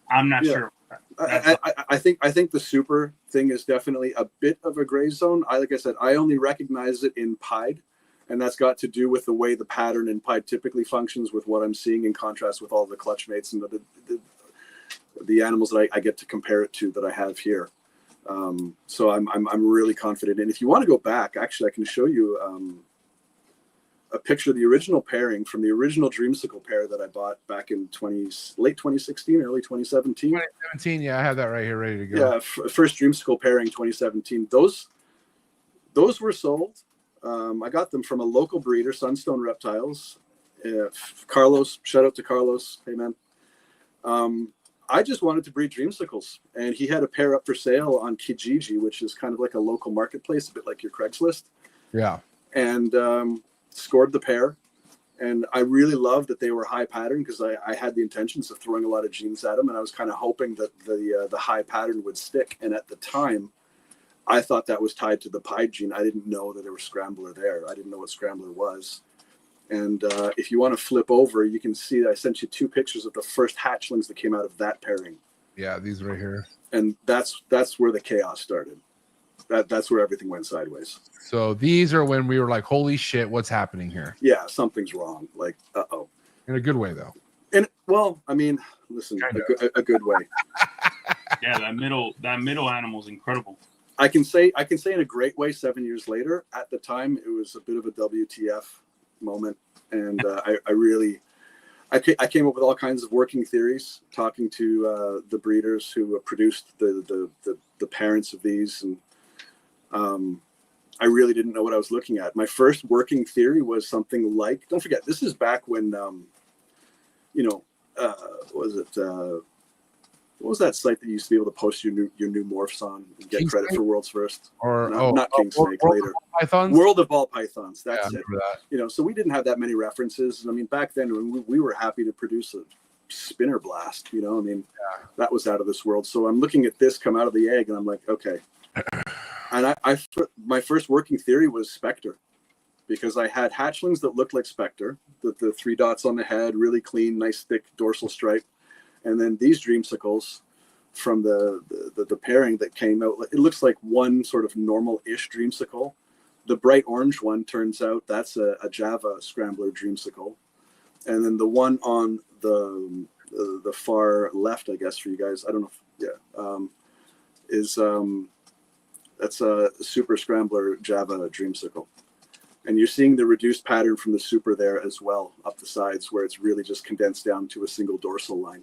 I'm not sure. I think the super thing is definitely a bit of a gray zone. Like I said, I only recognize it in pied, and that's got to do with the way the pattern in pied typically functions with what I'm seeing in contrast with all the clutch mates and the animals that I get to compare it to that I have here. So I'm really confident. And if you want to go back, actually, I can show you a picture of the original pairing from the original Dreamsicle pair that I bought back in late 2016, early 2017. 2017, yeah, I have that right here ready to go. Yeah, first Dreamsicle pairing 2017. Those were sold. I got them from a local breeder, Sunstone Reptiles. Carlos, shout out to Carlos. Hey, man. I just wanted to breed Dreamsicles, and he had a pair up for sale on Kijiji, which is kind of like a local marketplace, a bit like your Craigslist. Yeah. And scored the pair, and I really loved that they were high pattern because I had the intentions of throwing a lot of genes at them, and I was kind of hoping that the high pattern would stick. And at the time, I thought that was tied to the pied gene. I didn't know that there was Scrambler there. I didn't know what Scrambler was. And if you want to flip over, you can see I sent you 2 pictures of the first hatchlings that came out of that pairing. Yeah, these right here. And that's where the chaos started. That's where everything went sideways. So these are when we were like, holy shit, what's happening here? Yeah, something's wrong. Like, uh-oh. In a good way, though. And, well, I mean, listen, a good way. Yeah, that middle animal is incredible. I can say in a great way 7 years later. At the time, it was a bit of a WTF moment. And I came up with all kinds of working theories, talking to the breeders who produced the parents of these, and I really didn't know what I was looking at. My first working theory was something like, don't forget, this is back when, what was that site that you used to be able to post your new morphs on and get credit for world's first? Or not King Snake, later. Pythons? World of Ball Pythons. That's yeah, it. that. So we didn't have that many references. I mean, back then when we were happy to produce a spinner blast, that was out of this world. So I'm looking at this come out of the egg and I'm like, okay. And my first working theory was Spectre, because I had hatchlings that looked like Spectre, the 3 dots on the head, really clean, nice thick dorsal stripe. And then these dreamsicles from the pairing that came out, it looks like one sort of normal-ish dreamsicle. The bright orange one, turns out that's a Java Scrambler dreamsicle. And then the one on the far left, I guess, for you guys, I don't know that's a Super Scrambler Java dreamsicle. And you're seeing the reduced pattern from the Super there as well, up the sides, where it's really just condensed down to a single dorsal line.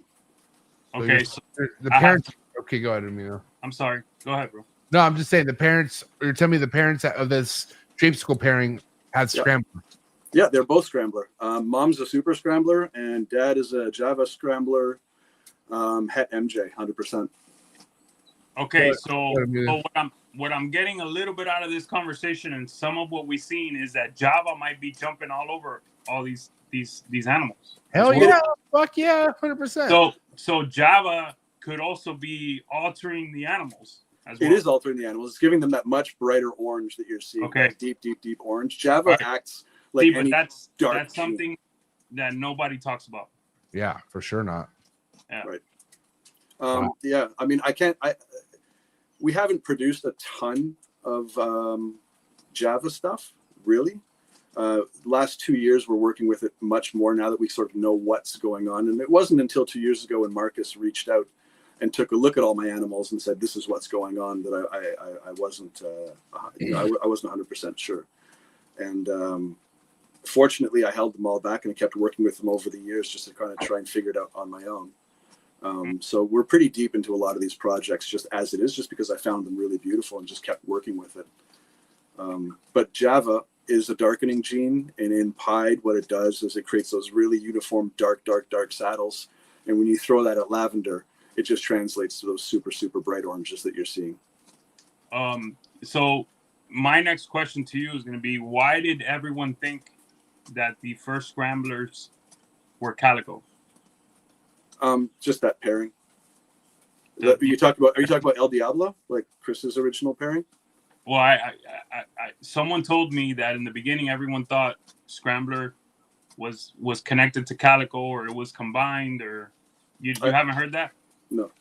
Okay, so the parents. Okay, go ahead, Amino. I'm sorry. Go ahead, bro. No, I'm just saying the parents. You're telling me the parents of this dreamsicle pairing had Scrambler. Yeah, they're both Scrambler. Mom's a Super Scrambler, and Dad is a Java Scrambler. Het MJ, 100%. Okay, so what I'm getting a little bit out of this conversation, and some of what we've seen, is that Java might be jumping all over all these animals. Hell yeah! Fuck yeah! 100%. So Java could also be altering the animals as well. It is altering the animals. It's giving them that much brighter orange that you're seeing. Okay. That deep orange. Java acts like any that's dark something that nobody talks about. Yeah, for sure not. Yeah. Right. Yeah. I mean, we haven't produced a ton of Java stuff, really. Last 2 years, we're working with it much more now that we sort of know what's going on. And it wasn't until 2 years ago when Marcus reached out and took a look at all my animals and said, "This is what's going on," that I wasn't I wasn't 100% sure. And fortunately, I held them all back and I kept working with them over the years just to kind of try and figure it out on my own. So we're pretty deep into a lot of these projects just as it is, just because I found them really beautiful and just kept working with it. But Java is a darkening gene, and in pied, what it does is it creates those really uniform dark saddles. And when you throw that at lavender, it just translates to those super bright oranges that you're seeing. So my next question to you is going to be, why did everyone think that the first Scramblers were calico? Just that pairing. Are you talking about El Diablo, like Chris's original pairing? Well, I someone told me that in the beginning everyone thought Scrambler was connected to calico, or it was combined, or you haven't heard that? No,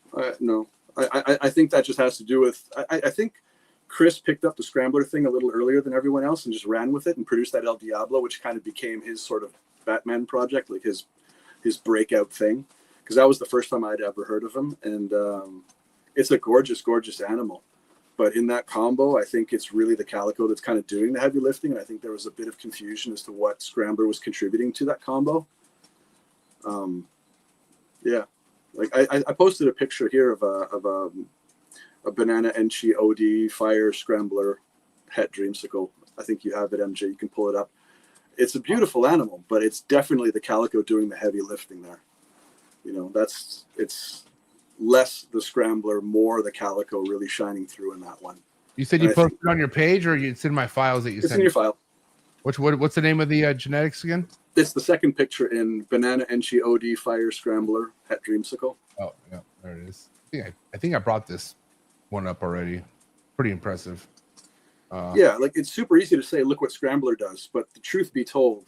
no. I think that just has to do with I think Chris picked up the Scrambler thing a little earlier than everyone else and just ran with it and produced that El Diablo, which kind of became his sort of Batman project, like his breakout thing, because that was the first time I'd ever heard of him. And it's a gorgeous animal. But in that combo, I think it's really the calico that's kind of doing the heavy lifting. And I think there was a bit of confusion as to what Scrambler was contributing to that combo. Yeah, like I posted a picture here of a Banana Enchi OD Fire Scrambler Het Dreamsicle. I think you have it, MJ. You can pull it up. It's a beautiful animal, but it's definitely the calico doing the heavy lifting there. It's less the Scrambler, more the calico really shining through in that one. You said you posted it on your page, or it's in my files that you sent? It's in your file. What's the name of the genetics again? It's the second picture in Banana Enchi OD Fire Scrambler Het Dreamsicle. Oh, yeah, there it is. I think I brought this one up already. Pretty impressive. Yeah, like it's super easy to say, look what Scrambler does, but the truth be told,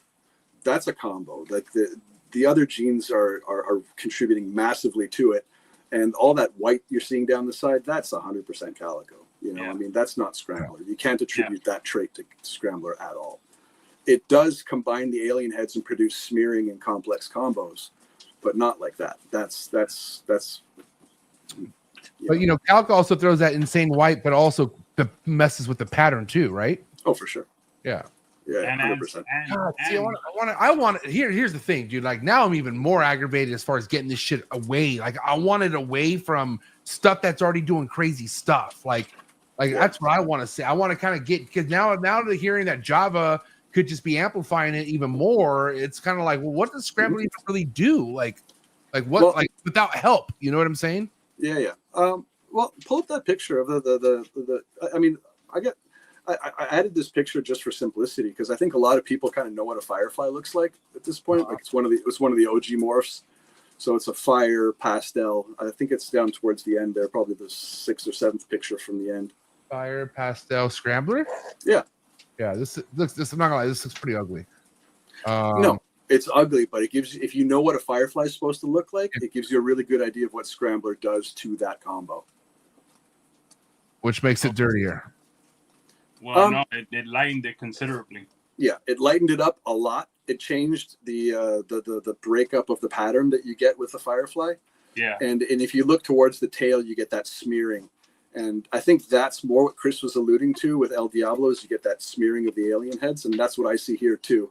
that's a combo. Like the other genes are contributing massively to it, and all that white you're seeing down the side, that's 100% calico. You know, I mean, that's not Scrambler. You can't attribute that trait to Scrambler at all. It does combine the alien heads and produce smearing and complex combos, but not like that. That's. But you know, Calico also throws that insane white, but also messes with the pattern too, right? Oh, for sure. Yeah. Yeah, 100%. I want it. Here's the thing, dude. Like now I'm even more aggravated as far as getting this shit away. Like I want it away from stuff that's already doing crazy stuff. Like that's what I want to say. I want to kind of get, because now the hearing that Java could just be amplifying it even more, it's kind of like, well, what does Scrambler even really do? Like what without help? You know what I'm saying? Yeah. Well, pull up that picture of the I mean, I added this picture just for simplicity because I think a lot of people kind of know what a firefly looks like at this point. Like it's one of the OG morphs. So it's a fire pastel. I think it's down towards the end there, probably the 6th or 7th picture from the end. Fire pastel Scrambler. Yeah. This looks. I'm not gonna lie. This looks pretty ugly. No, it's ugly, but it gives you, if you know what a firefly is supposed to look like, it gives you a really good idea of what Scrambler does to that combo. Which makes it dirtier. Well, no, it lightened it considerably. Yeah, it lightened it up a lot. It changed the breakup of the pattern that you get with the firefly. Yeah. And if you look towards the tail, you get that smearing. And I think that's more what Chris was alluding to with El Diablo, is you get that smearing of the alien heads, and that's what I see here too.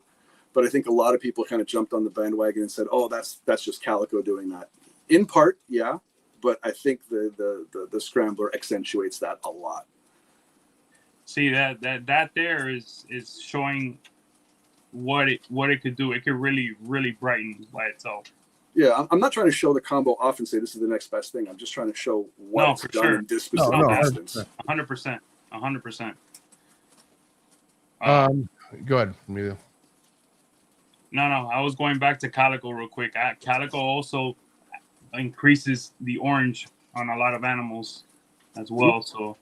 But I think a lot of people kind of jumped on the bandwagon and said, "Oh, that's just Calico doing that." In part, yeah, but I think the Scrambler accentuates that a lot. See that there is showing what it could do. It could really brighten by itself. Yeah, I'm not trying to show the combo off and say this is the next best thing. I'm just trying to show what it's done in this specific instance. 100%. 100%. Go ahead, Emilio. No, I was going back to Calico real quick. Calico also increases the orange on a lot of animals as well. So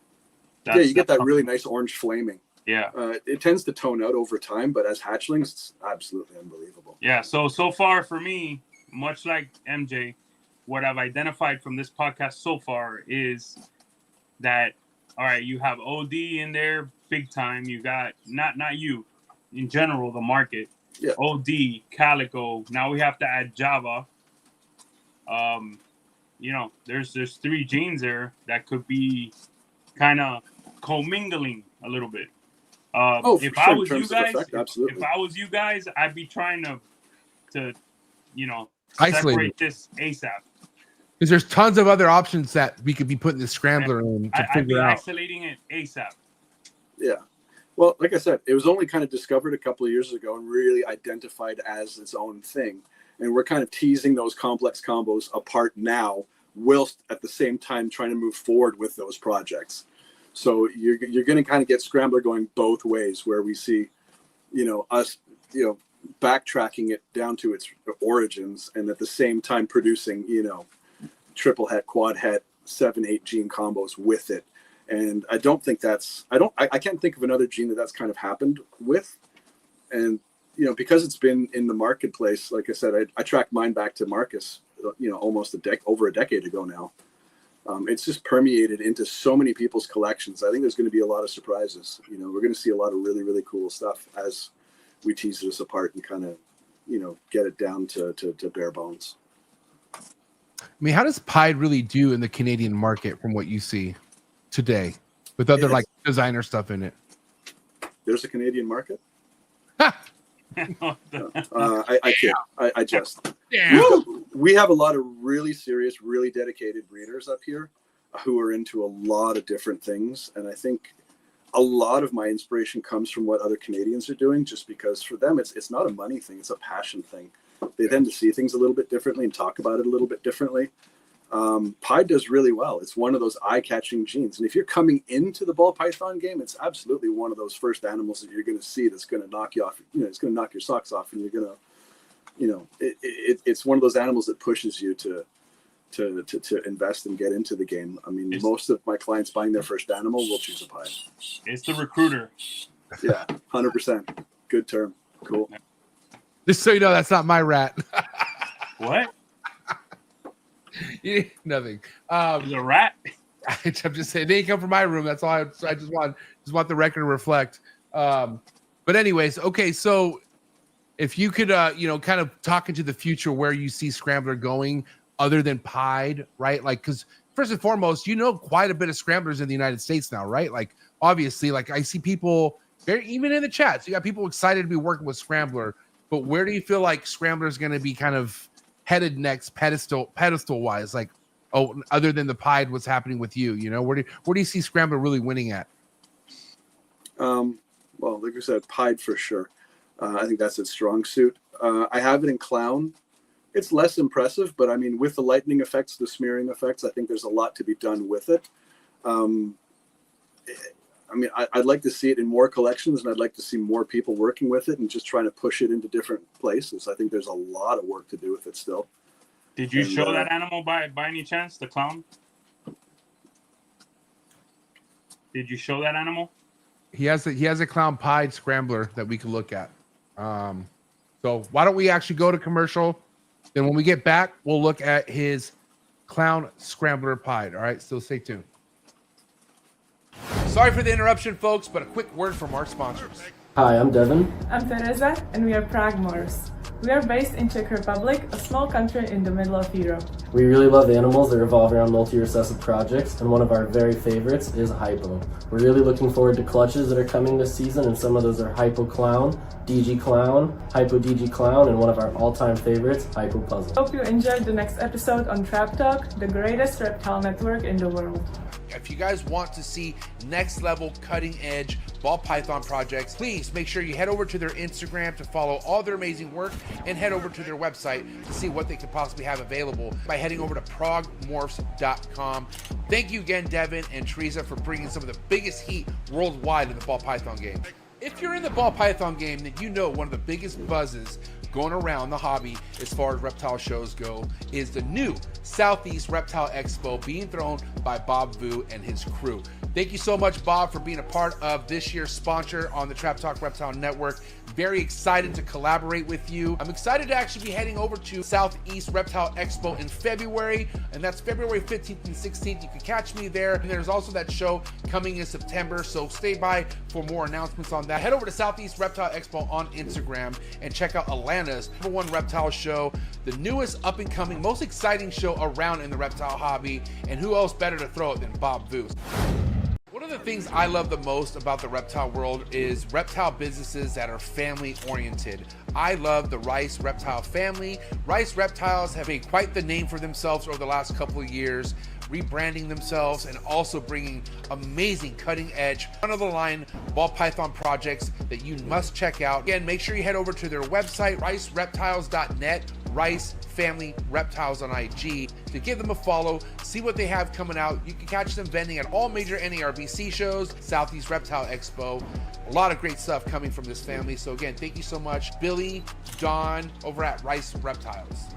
you get that really nice orange flaming. Yeah. It tends to tone out over time, but as hatchlings, it's absolutely unbelievable. Yeah. So far for me, much like MJ, what I've identified from this podcast so far is that, all right, you have OD in there big time. You got not you, in general, the market. Yeah. OD, Calico. Now we have to add Java. There's 3 genes there that could be kind of commingling a little bit. If I was you guys, I'd be trying to isolate this ASAP. Because there's tons of other options that we could be putting the Scrambler in to figure out. Isolating it ASAP. Yeah. Well, like I said, it was only kind of discovered a couple of years ago and really identified as its own thing. And we're kind of teasing those complex combos apart now, whilst at the same time trying to move forward with those projects. So you're going to kind of get Scrambler going both ways, where we see, us, backtracking it down to its origins, and at the same time producing, triple het, quad het, 7-8 gene combos with it. And I don't think I can't think of another gene that's kind of happened with. And, because it's been in the marketplace, like I said, I tracked mine back to Marcus, almost over a decade ago now. It's just permeated into so many people's collections. I think there's going to be a lot of surprises. We're going to see a lot of really, really cool stuff as we tease this apart and kind of, get it down to bare bones. I mean, how does Pied really do in the Canadian market from what you see today with other designer stuff in it? There's a Canadian market? I kid. I just. We have a lot of really serious, really dedicated breeders up here who are into a lot of different things. And I think a lot of my inspiration comes from what other Canadians are doing, just because for them, it's not a money thing. It's a passion thing. They tend to see things a little bit differently and talk about it a little bit differently. Pied does really well. It's one of those eye-catching genes. And if you're coming into the ball python game, it's absolutely one of those first animals that you're going to see that's going to knock you off. It's going to knock your socks off, and you're going to, it's one of those animals that pushes you to invest and get into the game. I mean, most of my clients buying their first animal will choose a Pied. It's the recruiter. Yeah, 100%. Good term. Cool. Just so you know, that's not my rat. What? Nothing. There's a rat? I'm just saying they didn't come from my room. That's all. I just want the record to reflect. But anyways, okay. So if you could, kind of talk into the future where you see Scrambler going, other than Pied, right? Like, because first and foremost, quite a bit of Scramblers in the United States now, right? Like, obviously, like I see people even in the chats. You got people excited to be working with Scrambler. But where do you feel like Scrambler is going to be kind of headed next, pedestal wise? Like, other than the Pied, what's happening with you? Where do you see Scrambler really winning at? Well, like I said, Pied for sure. I think that's its strong suit. I have it in Clown. It's less impressive, but I mean, with the lightning effects, the smearing effects, I think there's a lot to be done with it. I'd like to see it in more collections, and I'd like to see more people working with it and just trying to push it into different places. I think there's a lot of work to do with it still. Did you show that animal by any chance, the clown? Did you show that animal? He has a Clown Pied Scrambler that we can look at. So why don't we actually go to commercial? Then when we get back, we'll look at his Clown Scrambler Pied. All right, so stay tuned. Sorry for the interruption, folks, but a quick word from our sponsors. Hi, I'm Devin. I'm Teresa, and we are Morphs. We are based in Czech Republic, a small country in the middle of Europe. We really love animals that revolve around multi-recessive projects, and one of our very favorites is Hypo. We're really looking forward to clutches that are coming this season, and some of those are Hypo Clown, DG Clown, Hypo DG Clown, and one of our all-time favorites, Hypo Puzzle. Hope you enjoyed the next episode on Trap Talk, the greatest reptile network in the world. If you guys want to see next level cutting edge ball python projects, please make sure you head over to their Instagram to follow all their amazing work, and head over to their website to see what they could possibly have available by heading over to progmorphs.com. Thank you again, Devin and Teresa, for bringing some of the biggest heat worldwide in the ball python game. If you're in the ball python game, then one of the biggest buzzes going around the hobby as far as reptile shows go is the new Southeast Reptile Expo being thrown by Bob Vu and his crew. Thank you so much, Bob, for being a part of this year's sponsor on the Trap Talk Reptile Network. Very excited to collaborate with you. I'm excited to actually be heading over to Southeast Reptile Expo in February, and that's February 15th and 16th. You can catch me there. And there's also that show coming in September, so stay by for more announcements on that. Head over to Southeast Reptile Expo on Instagram and check out Atlanta's #1 reptile show, the newest up-and-coming, most exciting show around in the reptile hobby, and who else better to throw it than Bob Vu. One of the things I love the most about the reptile world is reptile businesses that are family oriented. I love the Rice Reptile family. Rice Reptiles have made quite the name for themselves over the last couple of years, rebranding themselves and also bringing amazing cutting edge, front-of-the-line ball python projects that you must check out. Again, make sure you head over to their website, ricereptiles.net, Rice Family Reptiles on IG, to give them a follow, see what they have coming out. You can catch them vending at all major NARBC shows, Southeast Reptile Expo. A lot of great stuff coming from this family. So again, thank you so much, Billy, Don, over at Rice Reptiles.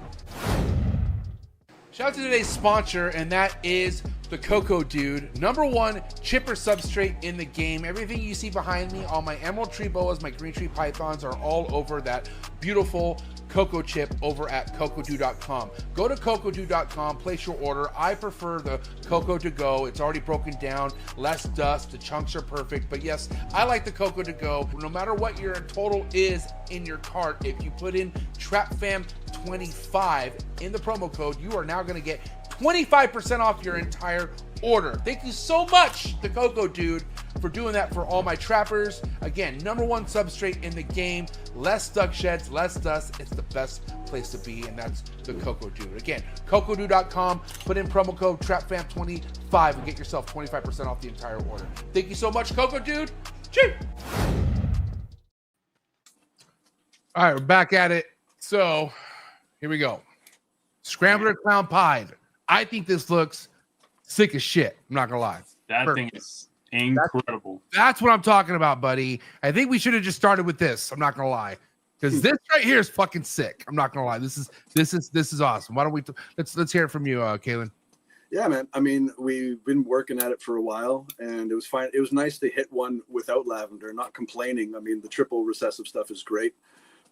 Shout out to today's sponsor, and that is the COCO Dude, #1 chipper substrate in the game. Everything you see behind me, all my emerald tree boas, my green tree pythons, are all over that beautiful COCO chip over at cocodude.com. Go to cocodude.com, place your order. I prefer the COCO to go. It's already broken down, less dust, the chunks are perfect. But yes, I like the COCO to go. No matter what your total is in your cart, if you put in TRAPFAM25 in the promo code, you are now going to get 25% off your entire order. Thank you so much, the COCO Dude, for doing that for all my trappers. Again, #1 substrate in the game, less duck sheds, less dust. It's the best place to be, and that's the COCO Dude. Again, cocodude.com, put in promo code TRAPFAM25 and get yourself 25% off the entire order. Thank you so much, COCO Dude. Cheers. All right, we're back at it. So here we go. Scrambler Clown Pied. I think this looks sick as shit. I'm not gonna lie. That thing is incredible. That's what I'm talking about, buddy. I think we should have just started with this. I'm not gonna lie, because this right here is fucking sick. I'm not gonna lie. This is awesome. Why don't we let's hear it from you, Kaylin? Yeah, man. I mean, we've been working at it for a while, and it was fine. It was nice to hit one without lavender. Not complaining. I mean, the triple recessive stuff is great,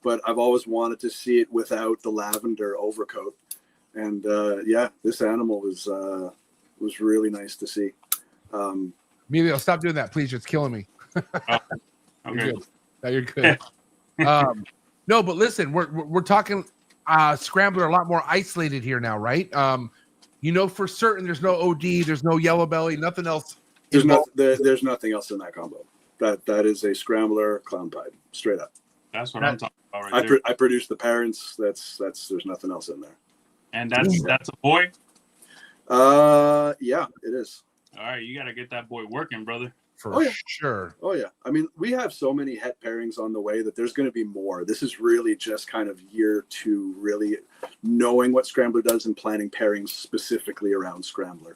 but I've always wanted to see it without the lavender overcoat. And yeah, this animal was really nice to see. Emilio, stop doing that, please. It's killing me. Okay. You're good. No, you're good. No, but listen, we're talking Scrambler a lot more isolated here now, right? You know for certain there's no OD, there's no yellow belly, nothing else. There's nothing else in that combo. That is a Scrambler clown pied, straight up. That's what I'm talking about right there. I produced the parents. That's there's nothing else in there. And that's a boy? Yeah, it is. All right, you got to get that boy working, brother. For sure. Oh, yeah. I mean, we have so many het pairings on the way that there's going to be more. This is really just kind of year 2, really knowing what Scrambler does and planning pairings specifically around Scrambler.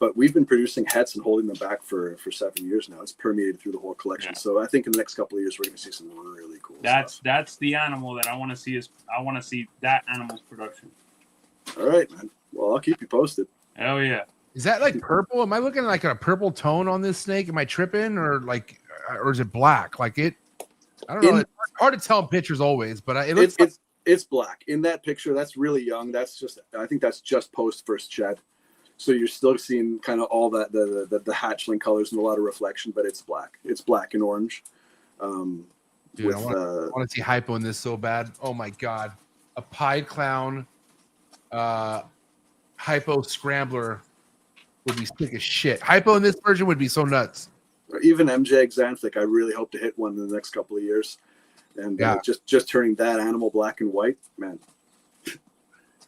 But we've been producing hets and holding them back for 7 years now. It's permeated through the whole collection. Yeah. So I think in the next couple of years, we're going to see some really cool stuff. That's the animal that I want to see. I want to see that animal's production. All right, man. Well, I'll keep you posted. Hell yeah. Is that like purple? Am I looking like a purple tone on this snake? Am I tripping, or is it black? Like it? I don't know. It's hard to tell in pictures always, but it looks. It's black in that picture. That's really young. I think that's just post first shed. So you're still seeing kind of all that the hatchling colors and a lot of reflection, but it's black. It's black and orange. Dude, I want to see hypo in this so bad. Oh my god, a pied clown, hypo Scrambler would be sick as shit. Hypo in this version would be so nuts. Even MJ Xanthic, I really hope to hit one in the next couple of years. And just turning that animal black and white, man.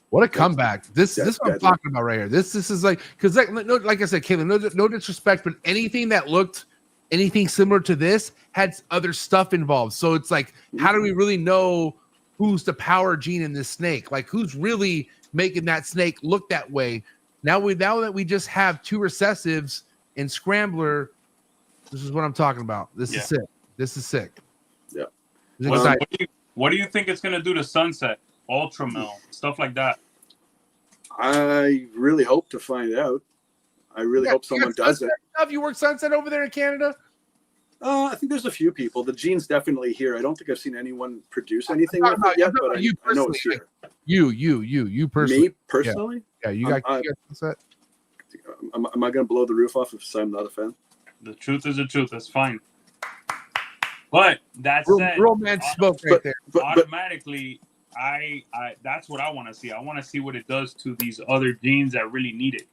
What a comeback! This is what I'm talking about right here. This is like, because like I said, Kaylin, no disrespect, but anything that looked anything similar to this had other stuff involved. So it's like, how do we really know who's the power gene in this snake? Like, who's really making that snake look that way? Now that we just have 2 recessives in Scrambler, this is what I'm talking about. This is sick. This is sick. Yeah. What do you think it's gonna do to Sunset, Ultramel, stuff like that? I really hope to find out. I really hope someone does it. Have you worked Sunset over there in Canada? I think there's a few people. The gene's definitely here. I don't think I've seen anyone produce anything with it yet, but I know it's here. You personally. Me personally? Yeah, you got Sunset. Am I going to blow the roof off if I'm not a fan? The truth is the truth. That's fine. But that said, real man spoke right there. Automatically, I that's what I want to see. I want to see what it does to these other genes that really need it.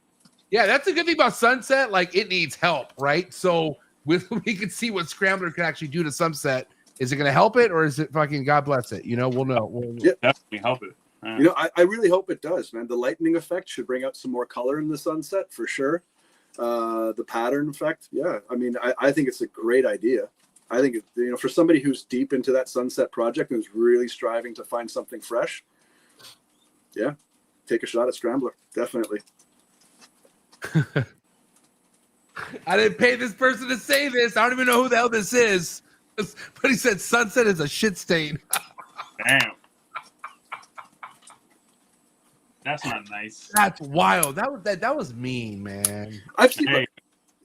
Yeah, that's a good thing about Sunset. Like, it needs help, right? So we can see what Scrambler can actually do to Sunset. Is it going to help it, or is it fucking God bless it? You know, we'll know. Yeah, definitely help it. You know, I really hope it does, man. The lightning effect should bring out some more color in the Sunset for sure. The pattern effect, yeah. I mean, I think it's a great idea. I think, for somebody who's deep into that Sunset project and is really striving to find something fresh, yeah, take a shot at Scrambler, definitely. I didn't pay this person to say this. I don't even know who the hell this is. But he said Sunset is a shit stain. Damn. That's not nice. That's wild. That was mean, man. I've seen. Hey.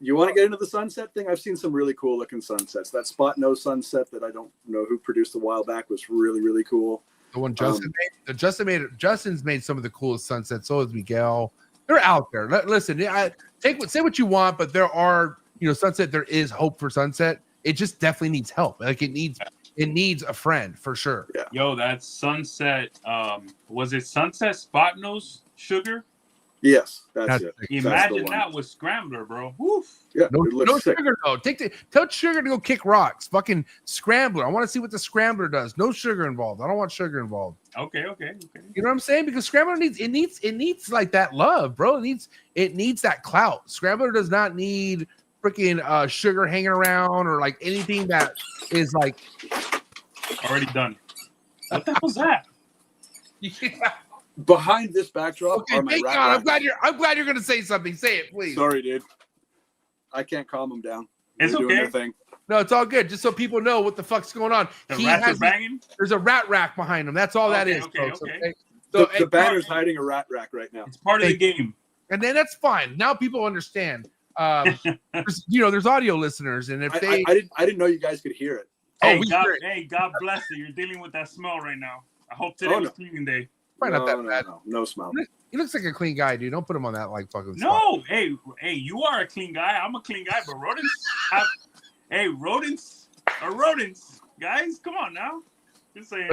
You want to get into the Sunset thing? I've seen some really cool looking sunsets. That spot nose sunset that I don't know who produced a while back was really, really cool. The one Justin made. Justin's made some of the coolest sunsets. So is Miguel. They're out there. Listen, say what you want, but there are, Sunset. There is hope for Sunset. It just definitely needs help. Like it needs a friend for sure. Yeah. Yo, that Sunset. Was it Sunset Spot Nose Sugar? Yes, that's it. Imagine that with Scrambler, bro. Woof. Yeah, no sugar though. Tell Sugar to go kick rocks. Fucking Scrambler. I want to see what the Scrambler does. No sugar involved. I don't want sugar involved. Okay. You know what I'm saying? Because Scrambler needs like that love, bro. It needs that clout. Scrambler does not need freaking sugar hanging around or like anything that is like already done. What the hell was that? Yeah. Behind this backdrop, okay, thank God. I'm glad you're going to say something. Say it, please. Sorry, dude. I can't calm him down. It's okay. Doing their thing. No, it's all good. Just so people know what the fuck's going on. The rats are banging? There's a rat rack behind him. That's all that is, folks. Okay. So, the banner's hiding a rat rack right now. It's part of the game. And then that's fine. Now people understand. There's audio listeners, and if I didn't know you guys could hear it. Hey, we God, hear it. hey, God bless you. You're dealing with that smell right now. I hope today was cleaning day. Probably not that bad. No smell. He looks like a clean guy, dude. Don't put him on that like fucking spot. No, hey, you are a clean guy. I'm a clean guy, but rodents have. Hey, rodents are rodents, guys. Come on now. Just saying.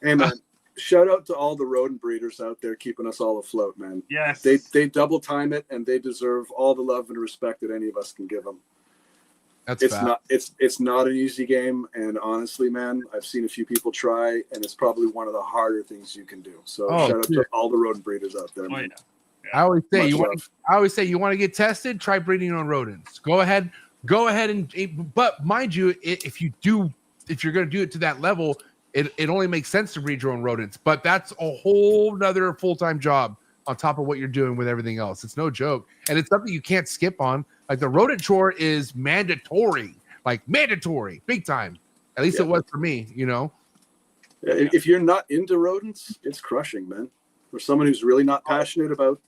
Hey man, shout out to all the rodent breeders out there keeping us all afloat, man. Yes. They double time it, and they deserve all the love and respect that any of us can give them. It's not an easy game, and honestly, man, I've seen a few people try, and it's probably one of the harder things you can do. So shout out to all the rodent breeders out there. Man. I always say you want to get tested, try breeding on rodents. Go ahead and but mind you, if you're going to do it to that level, it only makes sense to breed your own rodents. But that's a whole nother full-time job on top of what you're doing with everything else. It's no joke, and it's something you can't skip on. Like the rodent chore is mandatory, big time. At least it was for me, you know. If you're not into rodents, it's crushing, man. For someone who's really not passionate about,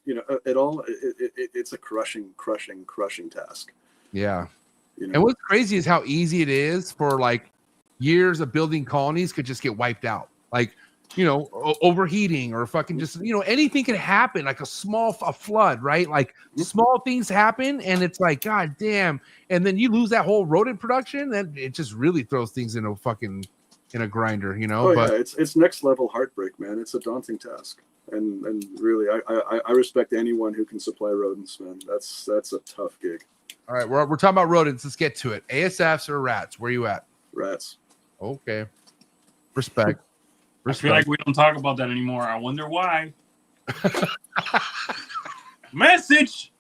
at all, it's a crushing task. Yeah. You know? And what's crazy is how easy it is for like years of building colonies could just get wiped out. Like, overheating or fucking just, anything can happen, like a flood, right? Like small things happen and it's like, God damn. And then you lose that whole rodent production, then it just really throws things in a grinder, Yeah, it's next level heartbreak, man. It's a daunting task. And really, I respect anyone who can supply rodents, man. That's a tough gig. All right, we're talking about rodents. Let's get to it. ASFs or rats? Where you at? Rats. Okay. Respect. I feel like we don't talk about that anymore. I wonder why. Message.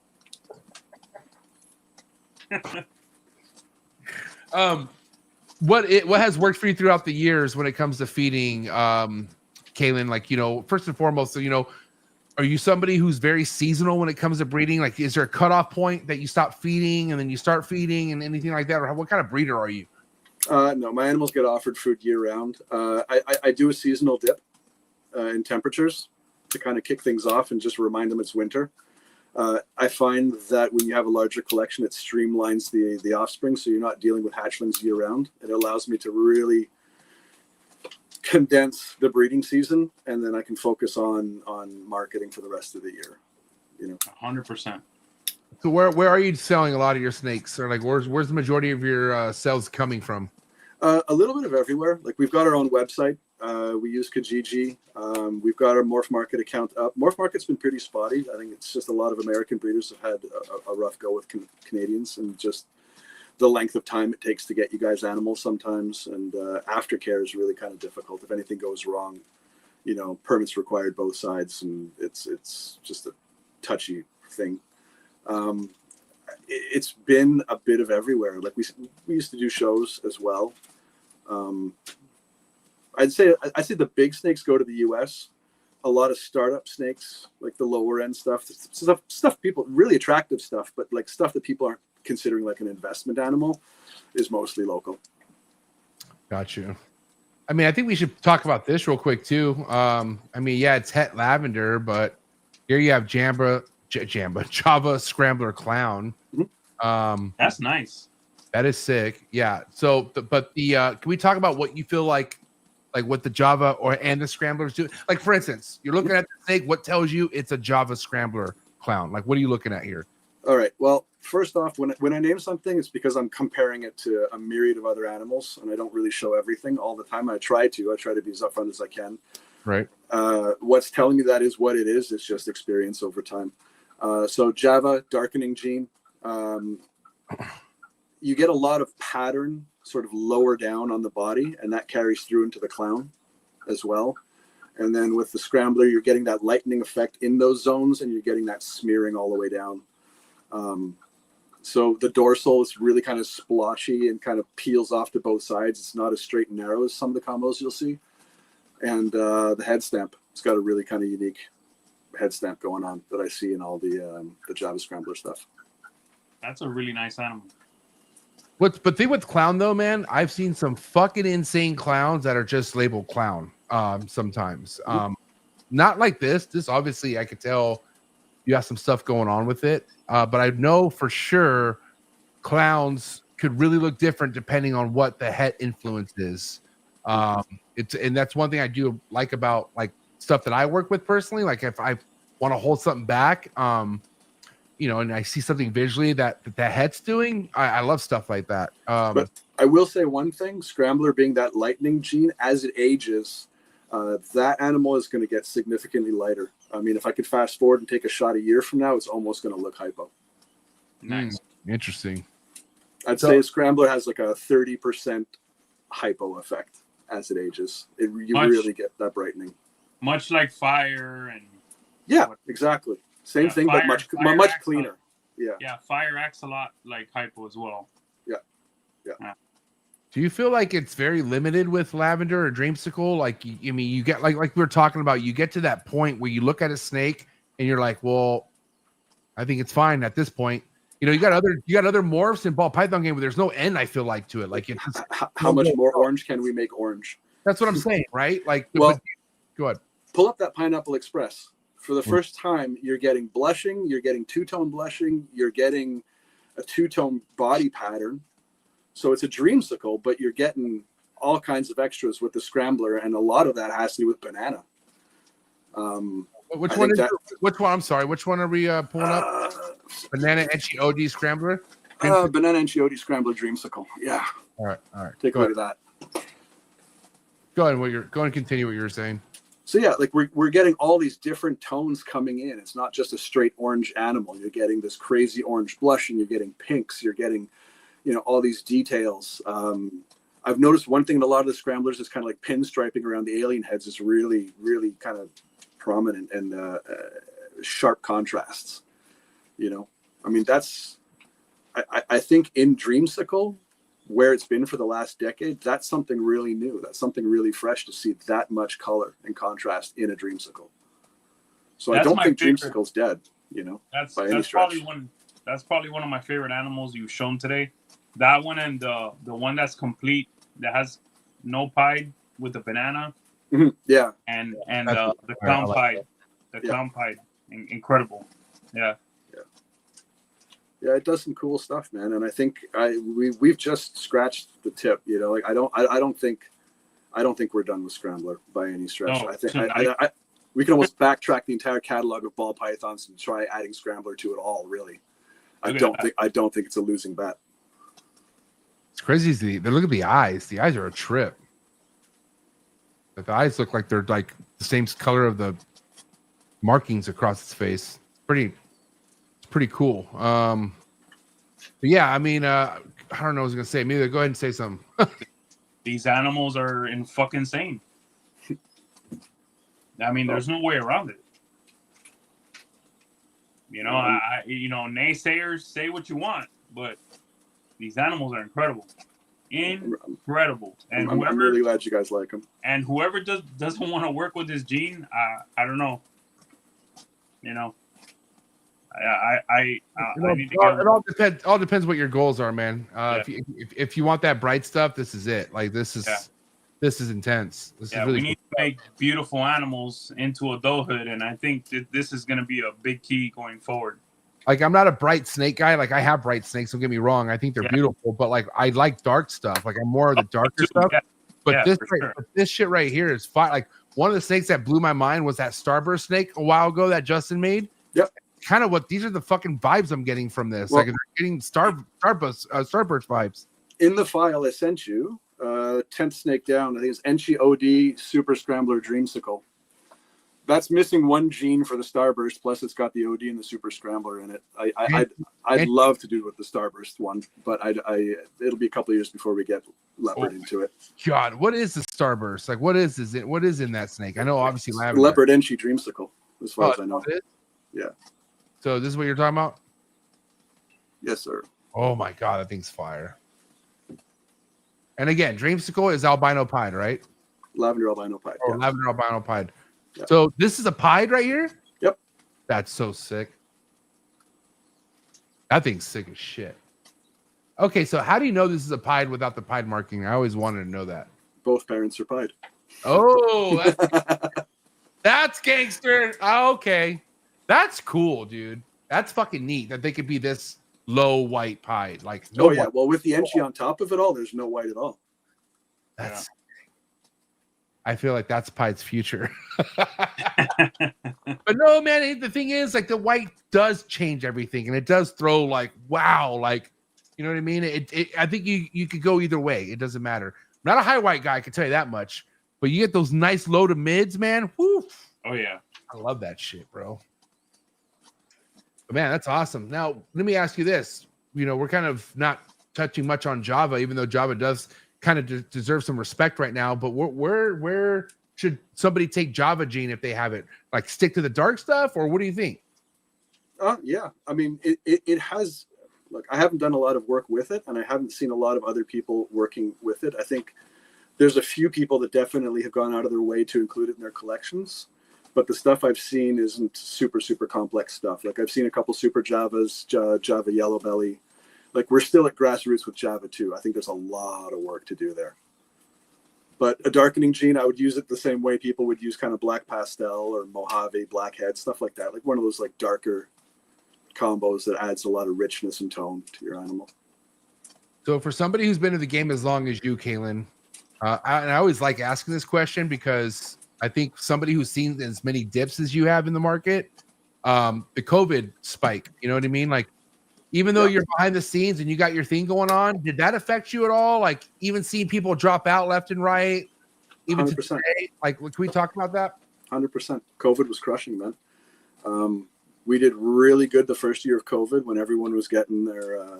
What has worked for you throughout the years when it comes to feeding, Kaylin? Like, first and foremost, are you somebody who's very seasonal when it comes to breeding? Like, is there a cutoff point that you stop feeding and then you start feeding and anything like that? Or what kind of breeder are you? No, my animals get offered food year round. I do a seasonal dip in temperatures to kind of kick things off and just remind them it's winter. I find that when you have a larger collection, it streamlines the offspring, so you're not dealing with hatchlings year round. It allows me to really condense the breeding season, and then I can focus on marketing for the rest of the year. 100%. So where are you selling a lot of your snakes, or like where's the majority of your sales coming from? A little bit of everywhere. Like we've got our own website. We use Kijiji. We've got our Morph Market account up. Morph Market's been pretty spotty. I think it's just a lot of American breeders have had a rough go with Canadians, and just the length of time it takes to get you guys animals sometimes. And aftercare is really kind of difficult. If anything goes wrong, permits required both sides, and it's just a touchy thing. It's been a bit of everywhere. Like we used to do shows as well. I'd say the big snakes go to the US. A lot of startup snakes, like the lower end stuff people, really attractive stuff, but like stuff that people aren't considering like an investment animal, is mostly local. Got you. I mean, I think we should talk about this real quick too. It's het lavender, but here you have Java Scrambler Clown. That's nice. That is sick. Yeah. So, can we talk about what you feel like what the Java and the Scramblers do? Like, for instance, you're looking at the snake. What tells you it's a Java Scrambler Clown? Like, what are you looking at here? All right. Well, first off, when I name something, it's because I'm comparing it to a myriad of other animals, and I don't really show everything all the time. I try to be as upfront as I can. Right. What's telling me that is what it is. It's just experience over time. So Java darkening gene. You get a lot of pattern sort of lower down on the body, and that carries through into the clown as well. And then with the Scrambler, you're getting that lightening effect in those zones, and you're getting that smearing all the way down. So the dorsal is really kind of splotchy and kind of peels off to both sides. It's not as straight and narrow as some of the combos you'll see. And the head stamp, it's got a really kind of unique head stamp going on that I see in all the Java Scrambler stuff. That's a really nice animal. But thing with clown though, man, I've seen some fucking insane clowns that are just labeled clown. Sometimes, not like this. This obviously, I could tell you have some stuff going on with it. But I know for sure clowns could really look different depending on what the het influence is. And that's one thing I do like about like stuff that I work with personally. Like if I want to hold something back, you know, and I see something visually that het's doing, I love stuff like that. But I will say one thing: Scrambler being that lightning gene, as it ages, that animal is going to get significantly lighter. I mean, if I could fast forward and take a shot a year from now, it's almost going to look hypo. Nice. Interesting. I'd say Scrambler has like a 30% hypo effect as it ages. You really get that brightening. Much like fire and yeah, exactly. Same thing, fire, but fire much acts cleaner. Yeah, fire acts a lot like hypo as well. Yeah. Do you feel like it's very limited with lavender or dreamsicle? Like, I mean, you get like we were talking about, you get to that point where you look at a snake and you're like, well, I think it's fine at this point. You know, you got other morphs in ball python game where there's no end. I feel like to it. Like, it's how much more orange can we make orange? That's what I'm saying, right? Like, well, go ahead. Pull up that Pineapple Express. For the first time, you're getting blushing. You're getting two-tone blushing. You're getting a two-tone body pattern. So it's a dreamsicle, but you're getting all kinds of extras with the Scrambler, and a lot of that has to do with banana. Which one? Which one? I'm sorry. Which one are we pulling up? Banana Enchi OD Scrambler. Banana Enchi OD Scrambler Dreamsicle. Yeah. All right. Take a look at that. Go ahead. Go and continue what you were saying. So yeah, like we're getting all these different tones coming in. It's not just a straight orange animal. You're getting this crazy orange blush, and you're getting pinks. You're getting, you know, all these details. I've noticed one thing in a lot of the Scramblers is kind of like pinstriping around the alien heads is really, really kind of prominent and sharp contrasts. You know, I mean, that's, I think in Dreamsicle, where it's been for the last decade, that's something really new. That's something really fresh to see that much color and contrast in a Dreamsicle. So I don't think Dreamsicle's dead, you know, that's stretch. That's probably one of my favorite animals you've shown today. That one and the one that's complete, that has no pied with the banana. Mm-hmm. Yeah. And the clown pied. The clown pied. Incredible. Yeah. Yeah, it does some cool stuff, man. And I think we've just scratched the tip, you know, like I don't think we're done with Scrambler by any stretch. No, I think we can almost backtrack the entire catalog of ball pythons and try adding Scrambler to it all, really. I don't think it's a losing bet. It's crazy. Look at the eyes. The eyes are a trip. The eyes look like they're like the same color of the markings across its face. It's pretty cool. But yeah, I mean, I don't know what I was gonna say. Maybe go ahead and say something. These animals are fucking insane. I mean, there's no way around it. You know, naysayers say what you want, but these animals are incredible. Incredible. And I'm really glad you guys like them. And whoever doesn't want to work with this gene, I don't know. You know, I need to get... It all depends what your goals are, man. If you want that bright stuff, this is it. Like this is intense. This is really we need to make beautiful animals into adulthood, and I think that this is going to be a big key going forward. Like, I'm not a bright snake guy. Like, I have bright snakes. Don't get me wrong. I think they're beautiful, but like, I like dark stuff. Like, I'm more of the darker stuff. Yeah. But this shit right here is fine. Like, one of the snakes that blew my mind was that Starburst snake a while ago that Justin made. Yep. Kind of these are the fucking vibes I'm getting from this. Well, like, I'm getting Starburst vibes. In the file I sent you, 10th snake down, I think it's Enchi OD Super Scrambler Dreamsicle. That's missing one gene for the Starburst, plus it's got the OD and the Super Scrambler in it. I'd love to do it with the Starburst one, but it'll be a couple of years before we get leopard into it. God, what is the Starburst? Like, what is it? What is in that snake? I know, obviously, leopard Enchi Dreamsicle, as far as I know. Yeah. So this is what you're talking about? Yes, sir. Oh my God, that thing's fire. And again, Dreamsicle is albino pied, right? Lavender albino pied. Oh, yeah. Lavender albino pied. Yeah. So this is a pied right here? Yep. That's so sick. That thing's sick as shit. Okay, so how do you know this is a pied without the pied marking? I always wanted to know that. Both parents are pied. Oh, that's gangster. Oh, okay. That's cool, dude. That's fucking neat that they could be this low white pied. Like no Oh yeah, white. well with the Enchi on top of it all, there's no white at all. That's I feel like that's Pied's future. But no, man, the thing is, like, the white does change everything, and it does throw, like, wow, like, you know what I mean? I think you could go either way. It doesn't matter. I'm not a high white guy, I can tell you that much. But you get those nice low to mids, man. Whoo. Oh yeah, I love that shit, bro. But man, that's awesome. Now, let me ask you this. You know, we're kind of not touching much on Java, even though Java does kind of deserve some respect right now. But where should somebody take Java Gene if they have it? Like, stick to the dark stuff, or what do you think? Yeah, I mean, it has. Look, I haven't done a lot of work with it, and I haven't seen a lot of other people working with it. I think there's a few people that definitely have gone out of their way to include it in their collections. But the stuff I've seen isn't super complex stuff. Like, I've seen a couple super Javas, Java Yellow Belly. Like, we're still at grassroots with Java too. I think there's a lot of work to do there. But a darkening gene, I would use it the same way people would use kind of black pastel or Mojave, blackhead, stuff like that. Like one of those like darker combos that adds a lot of richness and tone to your animal. So for somebody who's been in the game as long as you, Kaylin, I always like asking this question because I think somebody who's seen as many dips as you have in the market, the COVID spike, you know what I mean? Like, even though you're behind the scenes and you got your thing going on, did that affect you at all? Like, even seeing people drop out left and right, even 100%. today? Like, can we talk about that? 100%. COVID was crushing, man. We did really good the first year of COVID when everyone was getting their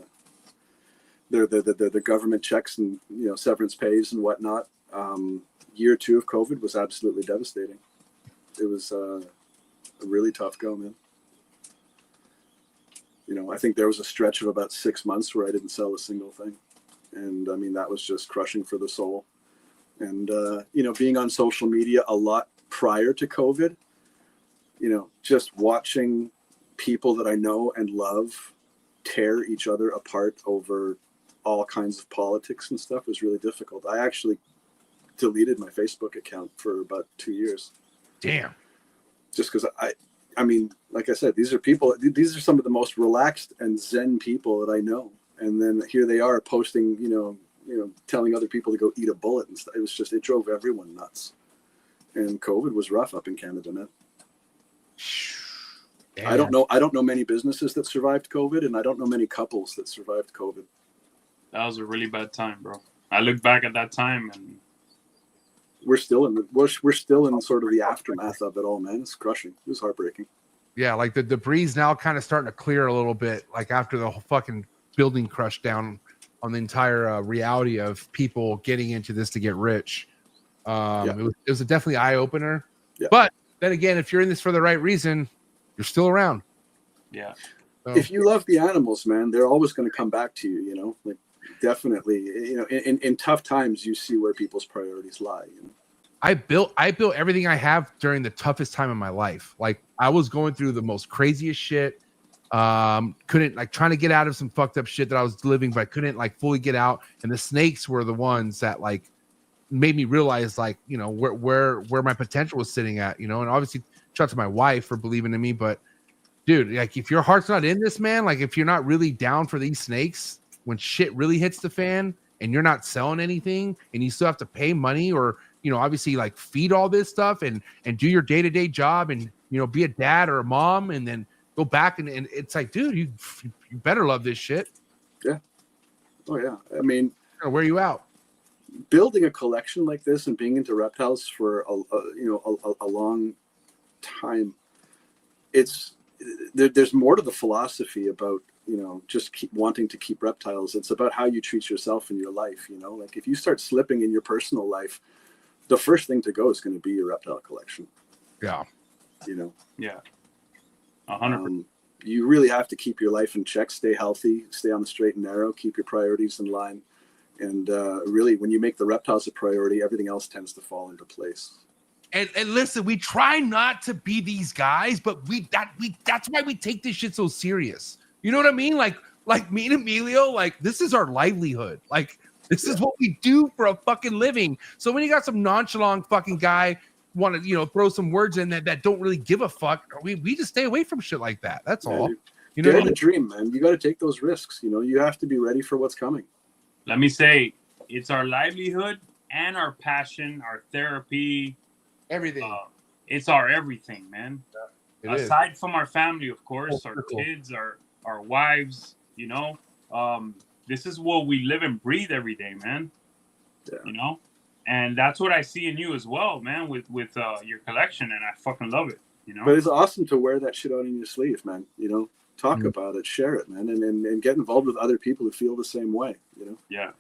government checks and, you know, severance pays and whatnot. Year two of COVID was absolutely devastating. It was a really tough go, man. You know, I think there was a stretch of about 6 months where I didn't sell a single thing. And I mean, that was just crushing for the soul. And, you know, being on social media a lot prior to COVID, you know, just watching people that I know and love tear each other apart over all kinds of politics and stuff was really difficult. I actually deleted my Facebook account for about 2 years. Damn. Just because I mean, like I said, these are some of the most relaxed and zen people that I know. And then here they are posting, you know, telling other people to go eat a bullet and stuff. It drove everyone nuts. And COVID was rough up in Canada, man. Damn. I don't know many businesses that survived COVID, and I don't know many couples that survived COVID. that was a really bad time, bro. I look back at that time and we're still in sort of the aftermath of it all, man. It's crushing. It was heartbreaking. Yeah, like the debris now kind of starting to clear a little bit, like after the whole fucking building crushed down on the entire reality of people getting into this to get rich. It was a definitely eye opener. Yeah. But then again, if you're in this for the right reason, you're still around. yeah. So, If you love the animals, man, they're always going to come back to you. You know, like definitely. You know, in tough times, you see where people's priorities lie. You know? I built everything I have during the toughest time in my life. Like, I was going through the most craziest shit. Couldn't, like, trying to get out of some fucked up shit that I was living, but I couldn't like fully get out. And the snakes were the ones that like made me realize, like, you know, where my potential was sitting at, you know. And obviously shout out to my wife for believing in me, but dude, like, if your heart's not in this, man, like, if you're not really down for these snakes when shit really hits the fan and you're not selling anything and you still have to pay money or, you know, obviously like feed all this stuff and do your day-to-day job and, you know, be a dad or a mom and then go back and it's like, dude, you better love this shit. Yeah. Oh yeah. I mean, Or wear you out. building a collection like this and being into reptiles for a long time, there's more to the philosophy about, you know, just keep wanting to keep reptiles. It's about how you treat yourself in your life. You know, like if you start slipping in your personal life, the first thing to go is going to be your reptile collection. Yeah. You know, Yeah. 100%. You really have to keep your life in check, stay healthy, stay on the straight and narrow, keep your priorities in line. And really, when you make the reptiles a priority, everything else tends to fall into place. And listen, we try not to be these guys, but that's why we take this shit so serious. You know what I mean? Like me and Emilio, like, this is our livelihood. Like, this is what we do for a fucking living. So when you got some nonchalant fucking guy want to, you know, throw some words in that don't really give a fuck, we just stay away from shit like that. That's all. You know, Dare to dream, man. You got to take those risks. You know, you have to be ready for what's coming. Let me say, it's our livelihood and our passion, our therapy, everything. It's our everything, man. It Aside is. from our family, of course, Oh, our cool. kids, our wives, you know, this is what we live and breathe every day, man. Yeah. You know, and that's what I see in you as well, man, with your collection, and I fucking love it. You know, But it's awesome to wear that shit out in your sleeve, man. You know, talk about it, share it, man, and get involved with other people who feel the same way. You know. Yeah.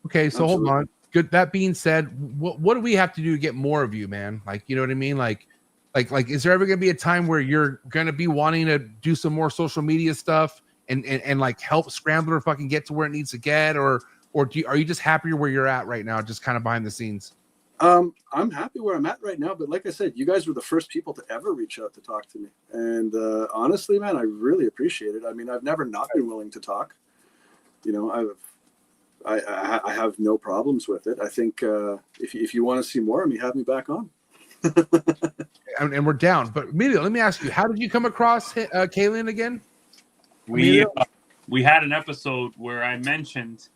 Okay, so Absolutely. hold on. Good. That being said, what do we have to do to get more of you, man? Like, you know what I mean? Like, is there ever gonna be a time where you're gonna be wanting to do some more social media stuff and like help Scrambler fucking get to where it needs to get, or are you just happier where you're at right now, just kind of behind the scenes? I'm happy where I'm at right now, but like I said, you guys were the first people to ever reach out to talk to me, and honestly, man, I really appreciate it. I mean, I've never not been willing to talk. You know, I have no problems with it. I think if you want to see more of me, have me back on. And we're down. But Emilio, let me ask you, how did you come across Kaylin again? We had an episode where I mentioned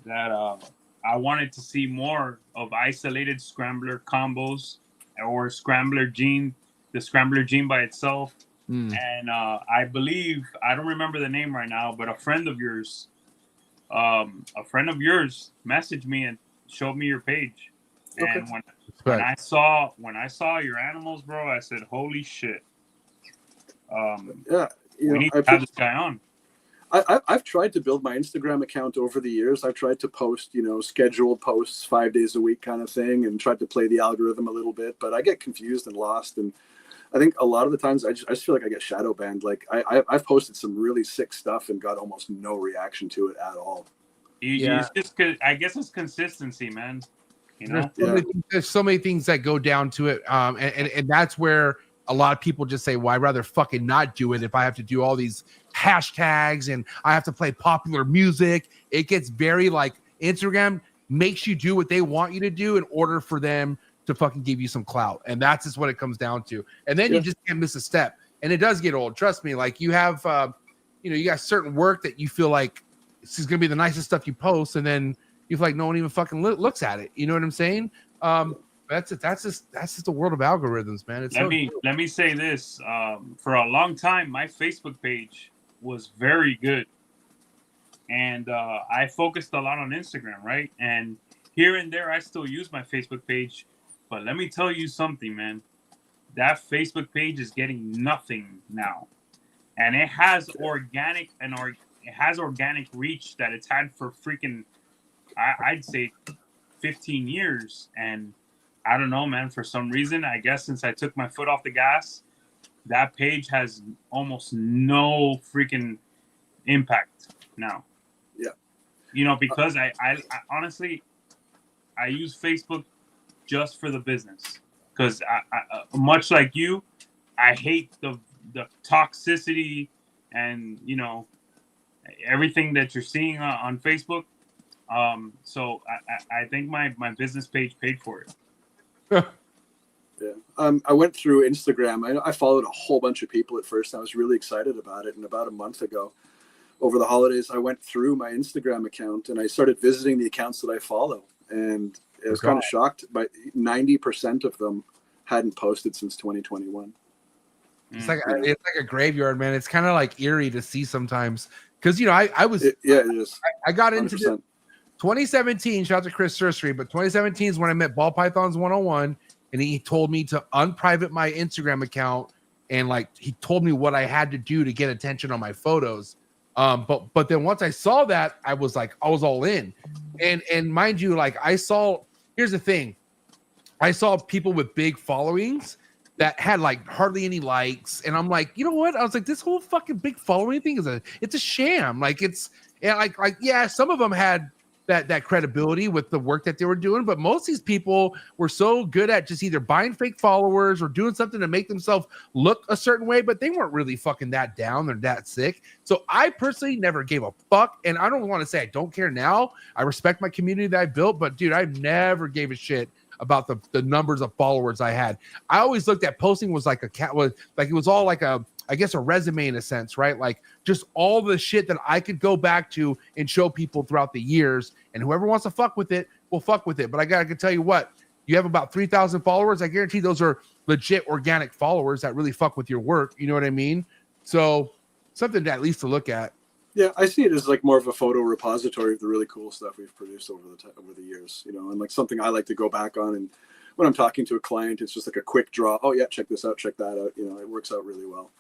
that I wanted to see more of isolated Scrambler combos or Scrambler gene, the Scrambler gene by itself. And I believe, I don't remember the name right now, but a friend of yours messaged me and showed me your page. And Okay. when I saw your animals, bro, I said, holy shit. Yeah, you we know, need to have this guy on. I've tried to build my Instagram account over the years. I've tried to post, you know, scheduled posts 5 days a week kind of thing, and tried to play the algorithm a little bit, but I get confused and lost. And I think a lot of the times I just feel like I get shadow banned. Like I've posted some really sick stuff and got almost no reaction to it at all. It's just, I guess it's consistency, man. You know, There's so many things that go down to it. And that's where a lot of people just say, well, I'd rather fucking not do it if I have to do all these hashtags and I have to play popular music. It gets very like Instagram makes you do what they want you to do in order for them to fucking give you some clout. And that's just what it comes down to. And then you just can't miss a step. And it does get old. Trust me. Like you have, you got certain work that you feel like this is going to be the nicest stuff you post. And then you feel like no one even fucking looks at it. You know what I'm saying? That's it. That's just the world of algorithms, man. It's let me say this. For a long time, my Facebook page was very good, and I focused a lot on Instagram, right? And here and there, I still use my Facebook page. But let me tell you something, man. That Facebook page is getting nothing now, and it has organic reach that it's had for freaking, I'd say, 15 years. And I don't know, man. For some reason, I guess since I took my foot off the gas, that page has almost no freaking impact now. Yeah. You know, because I honestly, I use Facebook just for the business. Because I much like you, I hate the toxicity and, you know, everything that you're seeing on Facebook. So I think my business page paid for it. Yeah. I went through Instagram. I followed a whole bunch of people at first. And I was really excited about it. And about a month ago, over the holidays, I went through my Instagram account and I started visiting the accounts that I follow. And I was kind of shocked, but 90% of them hadn't posted since 2021. It's like a graveyard, man. It's kind of like eerie to see sometimes. Because, you know, I got into 2017, shout out to Chris Sursery, but 2017 is when I met Ball Pythons 101, and he told me to unprivate my Instagram account, and like he told me what I had to do to get attention on my photos. But then once I saw that, I was all in. And mind you, like here's the thing. I saw people with big followings that had like hardly any likes. And I'm like, you know what? I was like, this whole fucking big following thing it's a sham. Like some of them had that credibility with the work that they were doing, but most of these people were so good at just either buying fake followers or doing something to make themselves look a certain way, but they weren't really fucking that down or that sick. So I personally never gave a fuck, and I don't want to say I don't care now. I respect my community that I built, but dude, I never gave a shit about the numbers of followers I had. I always looked at posting was like it was all like a I guess, a resume in a sense, right? Like just all the shit that I could go back to and show people throughout the years. And whoever wants to fuck with it will fuck with it. But I can tell you what, you have about 3,000 followers. I guarantee those are legit organic followers that really fuck with your work. You know what I mean? So something to at least to look at. Yeah, I see it as like more of a photo repository of the really cool stuff we've produced over the years, you know, and like something I like to go back on. And when I'm talking to a client, it's just like a quick draw. Oh yeah, check this out, check that out. You know, it works out really well.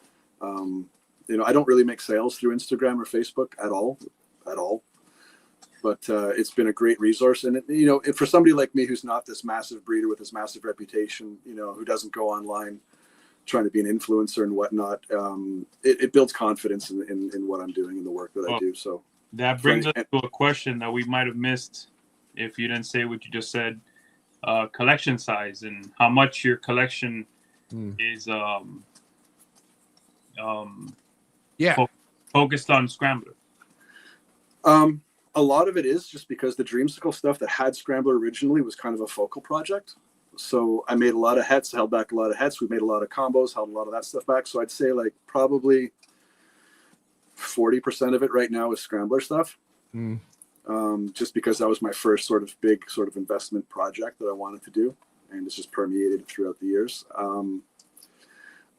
You know, I don't really make sales through Instagram or Facebook at all. But it's been a great resource. And, you know, for somebody like me who's not this massive breeder with this massive reputation, you know, who doesn't go online trying to be an influencer and whatnot, it builds confidence in what I'm doing and the work that I do. So that brings us to a question that we might have missed if you didn't say what you just said. Collection size and how much your collection is focused on Scrambler. A lot of it is just because the Dreamsicle stuff that had Scrambler originally was kind of a focal project. So I made a lot of hets, held back a lot of hets. We made a lot of combos, held a lot of that stuff back. So I'd say like probably 40% of it right now is Scrambler stuff. Just because that was my first sort of big sort of investment project that I wanted to do. And it's just permeated throughout the years.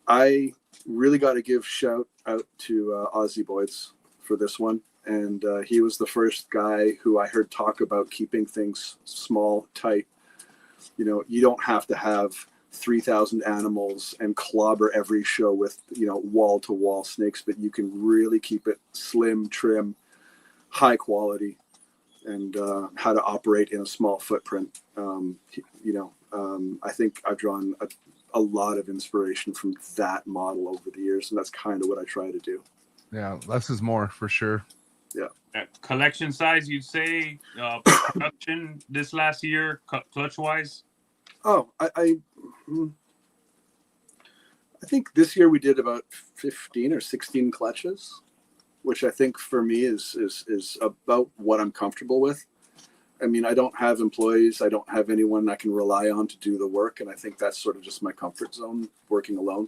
I really got to give shout out to Aussie Boys for this one. And he was the first guy who I heard talk about keeping things small, tight. You know, you don't have to have 3,000 animals and clobber every show with, you know, wall-to-wall snakes, but you can really keep it slim, trim, high quality, and how to operate in a small footprint. I think I've drawn a lot of inspiration from that model over the years, and that's kind of what I try to do. Yeah, less is more for sure. Yeah. Collection size, you'd say, production this last year, clutch wise? Oh, I think this year we did about 15 or 16 clutches, which I think for me is about what I'm comfortable with. I mean, I don't have employees. I don't have anyone I can rely on to do the work. And I think that's sort of just my comfort zone, working alone.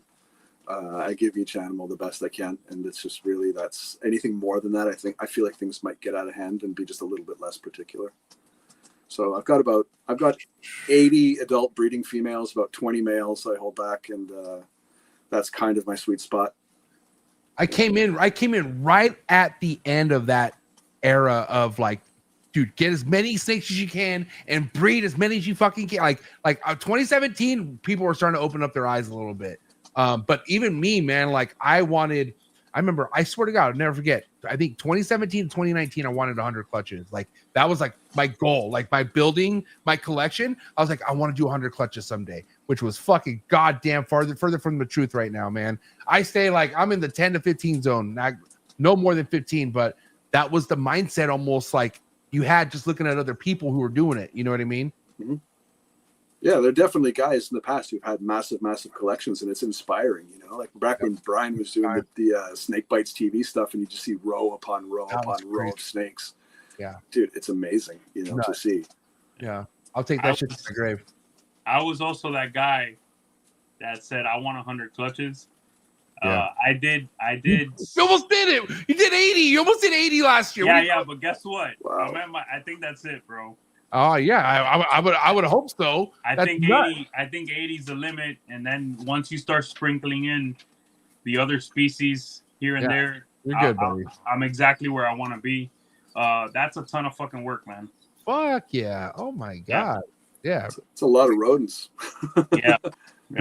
I give each animal the best I can. And it's just really, that's anything more than that. I feel like things might get out of hand and be just a little bit less particular. So I've got 80 adult breeding females, about 20 males I hold back. And that's kind of my sweet spot. I came in right at the end of that era of like, dude, get as many snakes as you can and breed as many as you fucking can. Like 2017, people were starting to open up their eyes a little bit. But even me, man, like I remember, I swear to God, I'll never forget. I think 2017 to 2019, I wanted 100 clutches. Like that was like my goal. Like by building my collection, I was like, I want to do 100 clutches someday, which was fucking goddamn further from the truth right now, man. I stay like I'm in the 10 to 15 zone, no more than 15, but that was the mindset almost like you had just looking at other people who were doing it. You know what I mean? Mm-hmm. Yeah, there are definitely guys in the past who've had massive collections, and it's inspiring, you know, like back when Brian was doing the Snake Bites TV stuff, and you just see row upon row of snakes. Yeah. Dude, it's amazing, you know, to see. Yeah. I'll take that shit to the grave. I was also that guy that said, I want 100 clutches. Yeah. I did. You almost did it. You did 80. You almost did 80 last year. Yeah, but guess what? Wow. I think that's it, bro. Oh yeah, I would hope so. I think 80 is the limit, and then once you start sprinkling in the other species here and there, you're good, buddy. I'm exactly where I want to be. That's a ton of fucking work, man. Fuck yeah! Oh my god, yeah. It's a lot of rodents. Yeah.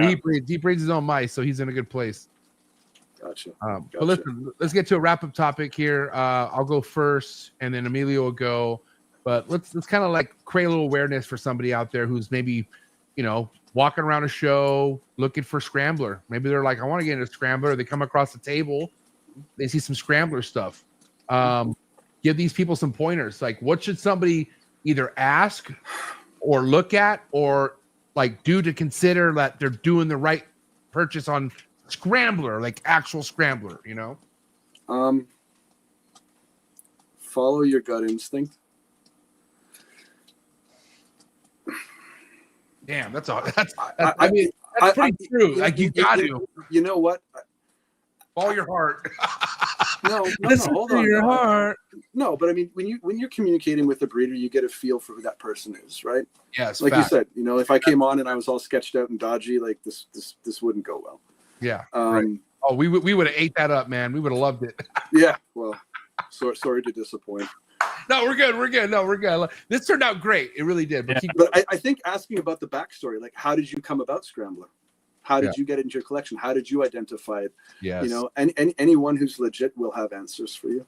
Deep breeds his own mice, so he's in a good place. Gotcha. But listen, let's get to a wrap-up topic here. I'll go first, and then Emilio will go. But let's kind of like create a little awareness for somebody out there who's maybe, you know, walking around a show looking for Scrambler. Maybe they're like, I want to get into Scrambler. They come across the table, they see some Scrambler stuff. Give these people some pointers. Like, what should somebody either ask or look at or like do to consider that they're doing the right purchase on Scrambler, like actual Scrambler, you know? Follow your gut instinct. Damn, that's pretty true. Like you got to. You know what? Follow your heart. No, Listen hold to on. your No. heart. No, but I mean, when you're communicating with the breeder, you get a feel for who that person is, right? Yes, Like fact. you said, if I came on and I was all sketched out and dodgy, like this wouldn't go well. Yeah. Right. Oh, we would have ate that up, man. We would have loved it. Yeah. Well, sorry to disappoint. No, we're good. We're good. No, we're good. This turned out great. It really did. But, But I think asking about the backstory, like how did you come about Scrambler? How did you get into your collection? How did you identify it? yes. And anyone who's legit will have answers for you.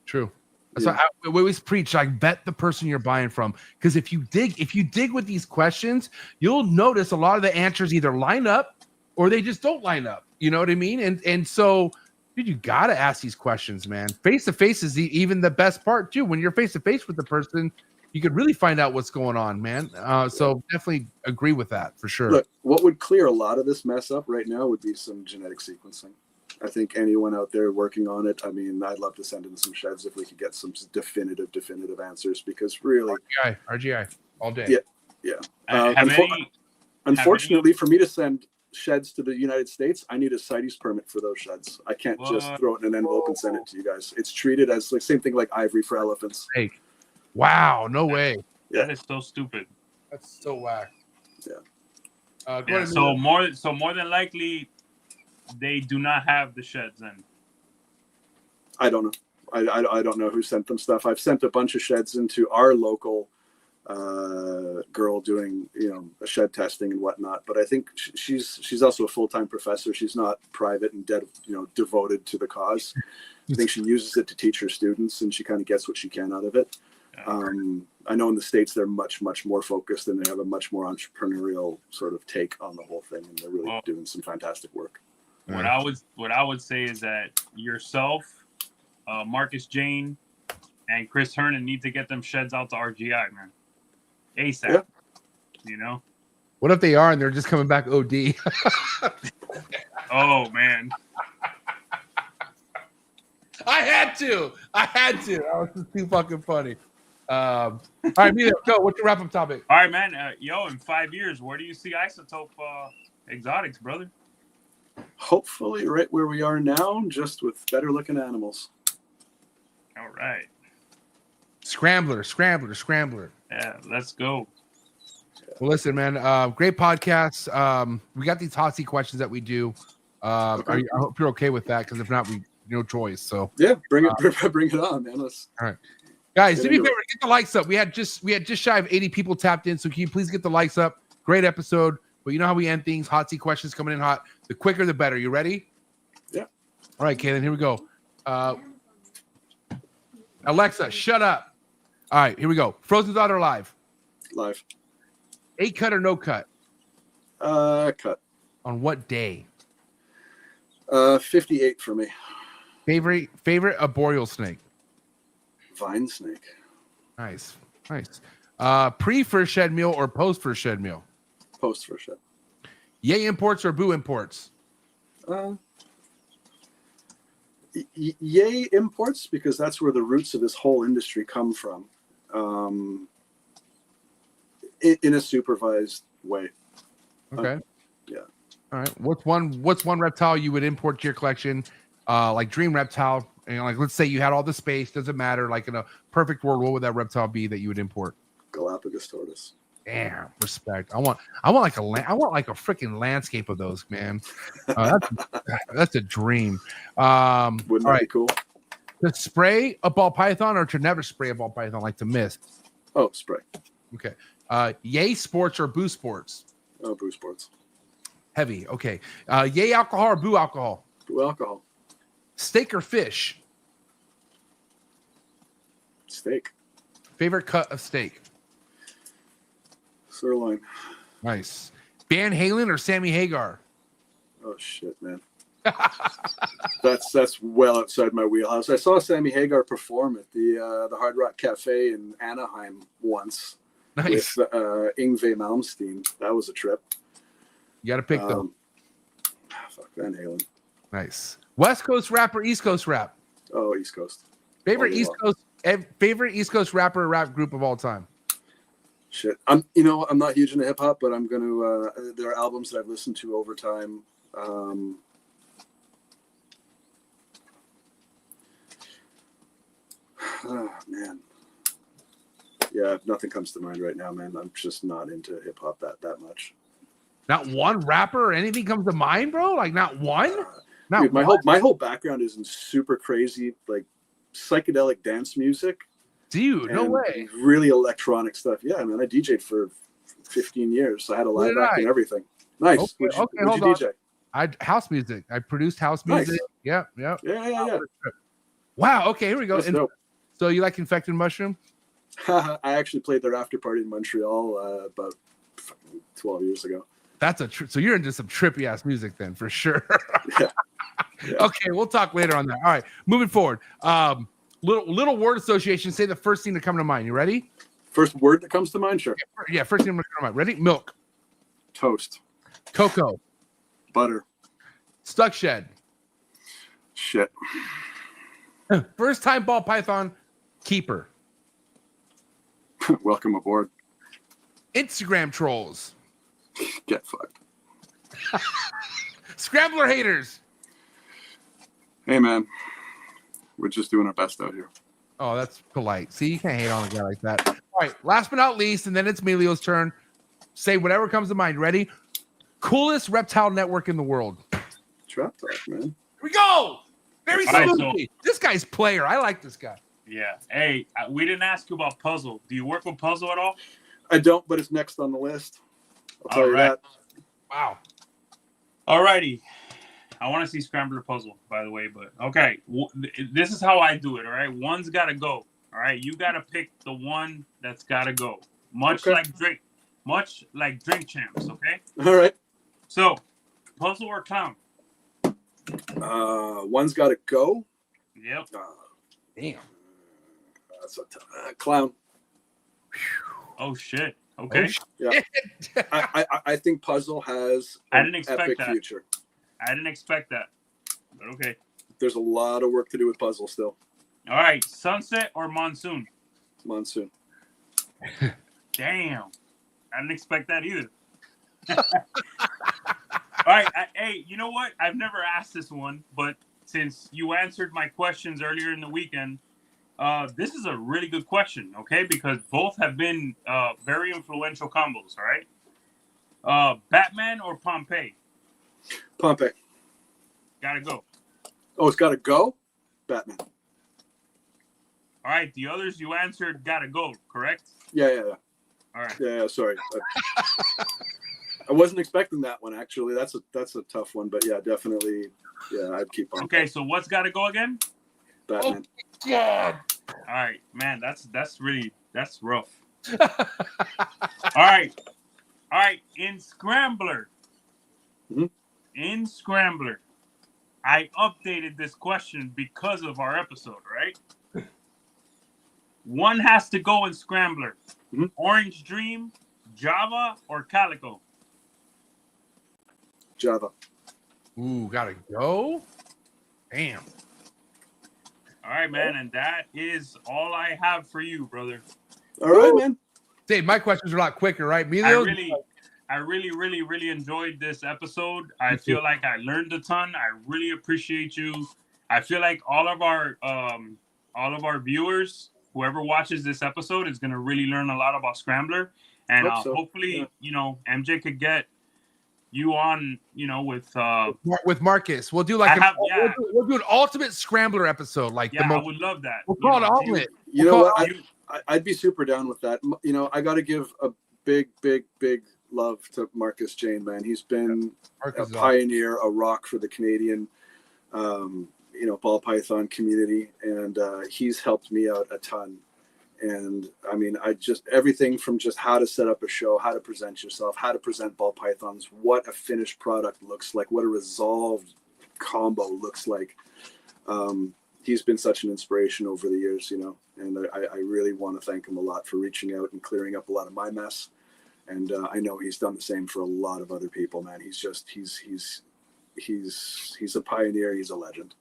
True. That's why we always preach, like, vet the person you're buying from. Because if you dig with these questions, you'll notice a lot of the answers either line up or they just don't line up. You know what I mean? And so, dude, you gotta ask these questions, man. Face to face is even the best part too. When you're face to face with the person, you could really find out what's going on, man. So definitely agree with that for sure. Look, what would clear a lot of this mess up right now would be some genetic sequencing. I think anyone out there working on it, I mean, I'd love to send in some sheds if we could get some definitive answers, because really, RGI all day. Yeah. Unfortunately, for me to send sheds to the United States, I need a CITES permit for those sheds. I can't just throw it in an envelope and send it to you guys. It's treated as like same thing like ivory for elephants. Fake. Wow, no way. Yeah. That is so stupid. That's so whack. Yeah. Go ahead, So more than likely, they do not have the sheds then. I don't know. I don't know who sent them stuff. I've sent a bunch of sheds into our local girl doing a shed testing and whatnot. But I think she's also a full-time professor. She's not private and devoted to the cause. I think she uses it to teach her students, and she kind of gets what she can out of it. I know in the States they're much more focused, and they have a much more entrepreneurial sort of take on the whole thing, and they're really doing some fantastic work. What I would say is that yourself, Marcus Jane, and Chris Hernan need to get them sheds out to RGI, man. ASAP. Yeah. What if they are and they're just coming back OD? Oh man. I had to. That was just too fucking funny. All right, Milo, go. What's your wrap-up topic? All right, man. In 5 years, where do you see Isotope Exotics, brother? Hopefully right where we are now, just with better looking animals. All right. Scrambler. Yeah, let's go. Well, listen, man. Great podcast. We got these hot seat questions that we do. I hope you're okay with that, because if not, we no choice. So yeah, bring it on, man. All right, guys. Do me a favor, get the likes up. We had just shy of 80 people tapped in, so can you please get the likes up? Great episode. But you know how we end things. Hot seat questions coming in hot. The quicker, the better. You ready? Yeah. All right, Kaylin, here we go. Alexa, shut up. All right, here we go. Frozen Thought or live? Live. 8 cut or no cut? Cut. On what day? 58 for me. Favorite arboreal snake? Vine snake. Nice. Pre first shed meal or post first shed meal? Post for shed. Yay imports or boo imports? Yay imports, because that's where the roots of this whole industry come from, in a supervised way. Okay. Yeah. All right. What's one reptile you would import to your collection? Like dream reptile, and like let's say you had all the space, doesn't matter. Like in a perfect world, what would that reptile be that you would import? Galapagos tortoise. Damn, respect. I want like a freaking landscape of those, man. That's a dream. Wouldn't that be cool? To spray a ball python or to never spray a ball python, like to mist? Oh, spray. Okay. Yay sports or boo sports? Oh, boo sports. Heavy. Okay. Yay alcohol or boo alcohol? Boo alcohol. Steak or fish? Steak. Favorite cut of steak? Sirloin. Nice. Van Halen or Sammy Hagar? Oh shit, man. That's well outside my wheelhouse. I saw Sammy Hagar perform at the Hard Rock Cafe in Anaheim once. Nice. With Yngwie Malmsteen. That was a trip. You got to pick them. Fuck Van Halen. Nice. West Coast rap or East Coast rap? Oh, East Coast. Favorite East Coast rapper or rap group of all time? Shit. I'm not huge into hip hop, but I'm gonna. There are albums that I've listened to over time. Oh, man. Yeah, nothing comes to mind right now, man. I'm just not into hip hop that much. Not one rapper or anything comes to mind, bro? Like not one? Not Dude, one? my whole background is in super crazy, like psychedelic dance music. Dude, no and way. Really electronic stuff. Yeah, man. I DJ'd for 15 years. So I had a So did live act I. and everything. Nice. Okay, What'd you hold on. DJ? I house music. I produced house Nice. music. Yep. Yeah. Wow. Okay, here we go. That's And dope. so you like Infected Mushroom? I actually played their after party in Montreal about 12 years ago. That's so you're into some trippy ass music then for sure. Yeah. Okay, we'll talk later on that. All right, moving forward. Little word association. Say the first thing to come to mind. You ready? First word that comes to mind? Sure. Yeah, first thing to come to mind. Ready? Milk, Toast. cocoa, Butter. stuck shed. Shit. First time ball python keeper. Welcome aboard. Instagram trolls. Get fucked. Scrambler haters. Hey, man. We're just doing our best out here. Oh, that's polite. See, you can't hate on a guy like that. All right, last but not least, and then it's Emilio's turn. Say whatever comes to mind. Ready? Coolest reptile network in the world. Trap talk, man. Here we go. Very All right, smoothly. This guy's player. I like this guy. Yeah. Hey, we didn't ask you about Puzzle. Do you work with Puzzle at all? I don't, but it's next on the list. I'll tell you that. Wow. Alrighty. I want to see Scrambler Puzzle, by the way, but okay. This is how I do it, all right? One's got to go, all right? You got to pick the one that's got to go. Much like drink champs, okay? All right. So, Puzzle or Clown? One's got to go. Yep. Damn. That's a clown. Oh, shit. Okay. Yeah. I think Puzzle has an epic future. I didn't expect that, but okay. There's a lot of work to do with Puzzle still. All right, sunset or monsoon? Monsoon. Damn, I didn't expect that either. All right, hey, you know what? I've never asked this one, but since you answered my questions earlier in the weekend, this is a really good question, okay? Because both have been very influential combos, all right? Batman or Pompeii? Pompeii. Gotta go. Oh, it's got to go? Batman. All right, the others you answered gotta go, correct? Yeah. All right. Yeah, sorry. I wasn't expecting that one, actually. That's a tough one, but yeah, definitely. Yeah, I'd keep on. Okay, so what's gotta go again? Batman. Oh, God. All right, man, that's rough. All right. In Scrambler, I updated this question because of our episode, right? One has to go in Scrambler. Orange Dream, Java, or Calico? Java. Ooh, gotta go. Damn. All right, man, and that is all I have for you, brother. All right, man. Dave, my questions are a lot quicker, right? I really enjoyed this episode. I feel like I learned a ton. I really appreciate you. I feel like all of our viewers, whoever watches this episode, is gonna really learn a lot about Scrambler, and hopefully, MJ could get you on, with Marcus. We'll do we'll do an ultimate Scrambler episode, like I would love that. We'll call it ultimate. You know what? I'd be super down with that. I got to give a big love to Marcus Jane, man. He's been a pioneer, a rock for the Canadian, ball python community, and he's helped me out a ton. And I mean, everything from just how to set up a show, how to present yourself, how to present ball pythons, what a finished product looks like, what a resolved combo looks like. He's been such an inspiration over the years, and I really want to thank him a lot for reaching out and clearing up a lot of my mess. And I know he's done the same for a lot of other people, man. He's a pioneer. He's a legend.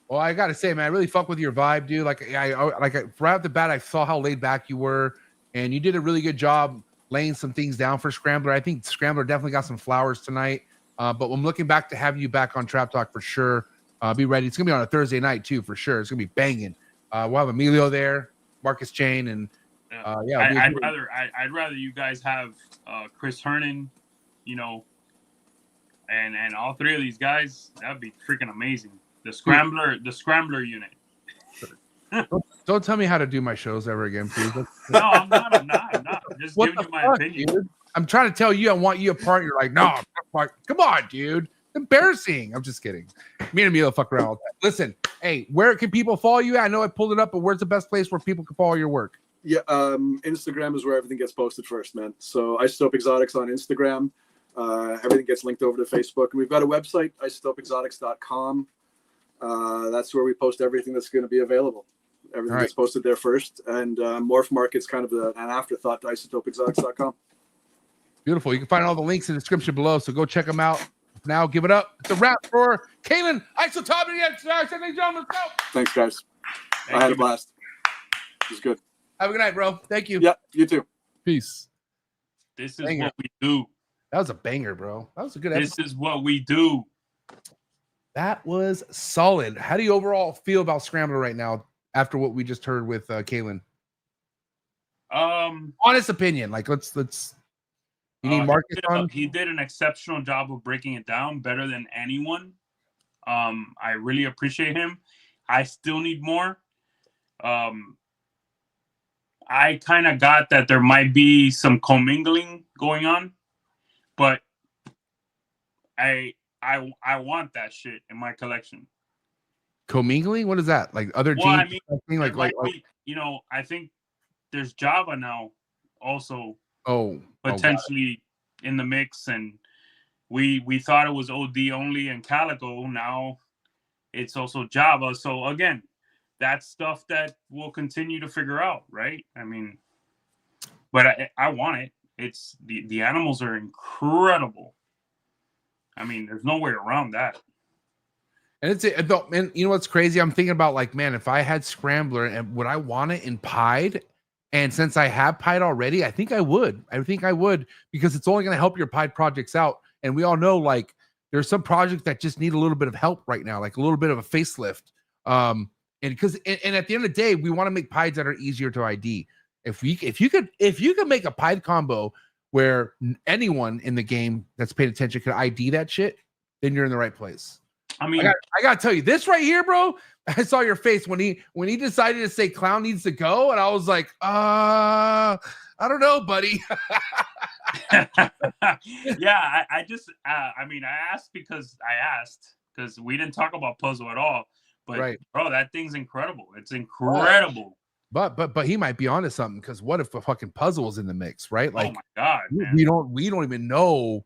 Well, I gotta say, man, I really fuck with your vibe, dude. Like right off the bat, I saw how laid back you were, and you did a really good job laying some things down for Scrambler. I think Scrambler definitely got some flowers tonight. But I'm looking back to have you back on Trap Talk for sure. Be ready. It's gonna be on a Thursday night too, for sure. It's gonna be banging. We'll have Emilio there, Marcus Chain, and I'd rather you guys have Chris Hernan, you know, and all three of these guys. That'd be freaking amazing. The Scrambler unit. Don't tell me how to do my shows ever again, please. No, I'm not. I'm just What giving the you my fuck, opinion. dude? I'm trying to tell you I want you apart. You're like, no, come on, dude. Embarrassing. I'm just kidding. Me and Emilio fuck around all the time. Listen, hey, where can people follow you? I know I pulled it up, but where's the best place where people can follow your work? Yeah, Instagram is where everything gets posted first, man. So Isotope Exotics on Instagram. Everything gets linked over to Facebook. And we've got a website, isotopeexotics.com. That's where we post everything that's going to be available. Everything gets posted there first. And Morph Market's kind of an afterthought to isotopeexotics.com. Beautiful. You can find all the links in the description below, so go check them out. Now give it up. It's a wrap for Kaylin, Isotope. Thanks, guys. I had a blast. It was good. Have a good night, bro. Thank you. Yeah, you too. Peace. This is what we do. That was a banger, bro. That was a good This episode. is what we do. That was solid. How do you overall feel about Scrambler right now after what we just heard with Kaylin? Honest opinion. Like, let's. You need Marcus on. He did an exceptional job of breaking it down, better than anyone. I really appreciate him. I still need more. I kind of got that there might be some commingling going on, but I want that shit in my collection. Commingling? What is that? Like other Well, I teams? mean, like you know, I think there's Java now also oh potentially in the mix, and we thought it was OD only and Calico. Now it's also Java. So again, that's stuff that we'll continue to figure out, right? I mean, but I want it. It's the animals are incredible. I mean, there's no way around that. And and you know what's crazy? I'm thinking about like, man, if I had Scrambler, and would I want it in Pied? And since I have Pied already, I think I would. I think I would, because it's only going to help your Pied projects out. And we all know, like, there's some projects that just need a little bit of help right now, like a little bit of a facelift. And because and at the end of the day, we want to make Pieds that are easier to ID. If you could make a Pied combo where anyone in the game that's paid attention could ID that shit, then you're in the right place. I mean, I gotta tell you, this right here, bro. I saw your face when he decided to say Clown needs to go, and I was like, I don't know, buddy. Yeah, I just, I mean, I asked because we didn't talk about Puzzle at all. But bro, that thing's incredible. It's incredible. But he might be onto something, because what if a fucking Puzzle is in the mix, right? Like, oh my god, man. we don't even know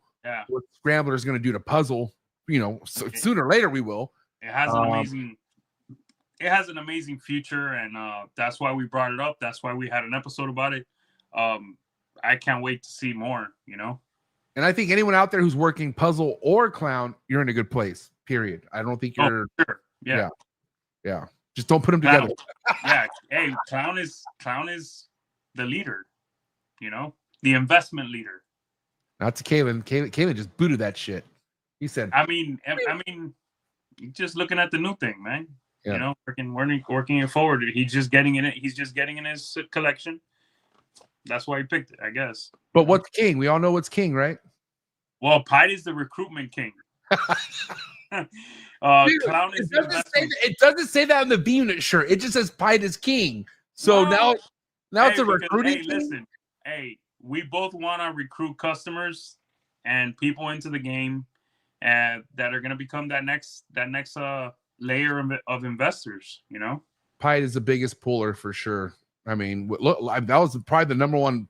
what Scrambler is going to do to Puzzle. You know, so sooner or later we will. It has an amazing future, and that's why we brought it up. That's why we had an episode about it. I can't wait to see more. You know, and I think anyone out there who's working Puzzle or Clown, you're in a good place. Period. I don't think you're. Oh, sure. Yeah. Just don't put them together. Yeah. Hey, Clown is the leader. You know, the investment leader. Not to Kaylin. Kaylin just booted that shit. He said, I mean, just looking at the new thing, man. Yeah. You know, working it forward. He's just getting in it. He's just getting in his collection. That's why he picked it, I guess. But what's king? We all know what's king, right? Well, Pied is the recruitment king. Dude, Clown is it doesn't say that on the B unit shirt. It just says Pied is king. So now it's a recruiting. Hey, listen. Hey, we both want to recruit customers and people into the game, and that are going to become that next layer of investors. You know, Pied is the biggest puller for sure. I mean, look, that was probably the number one,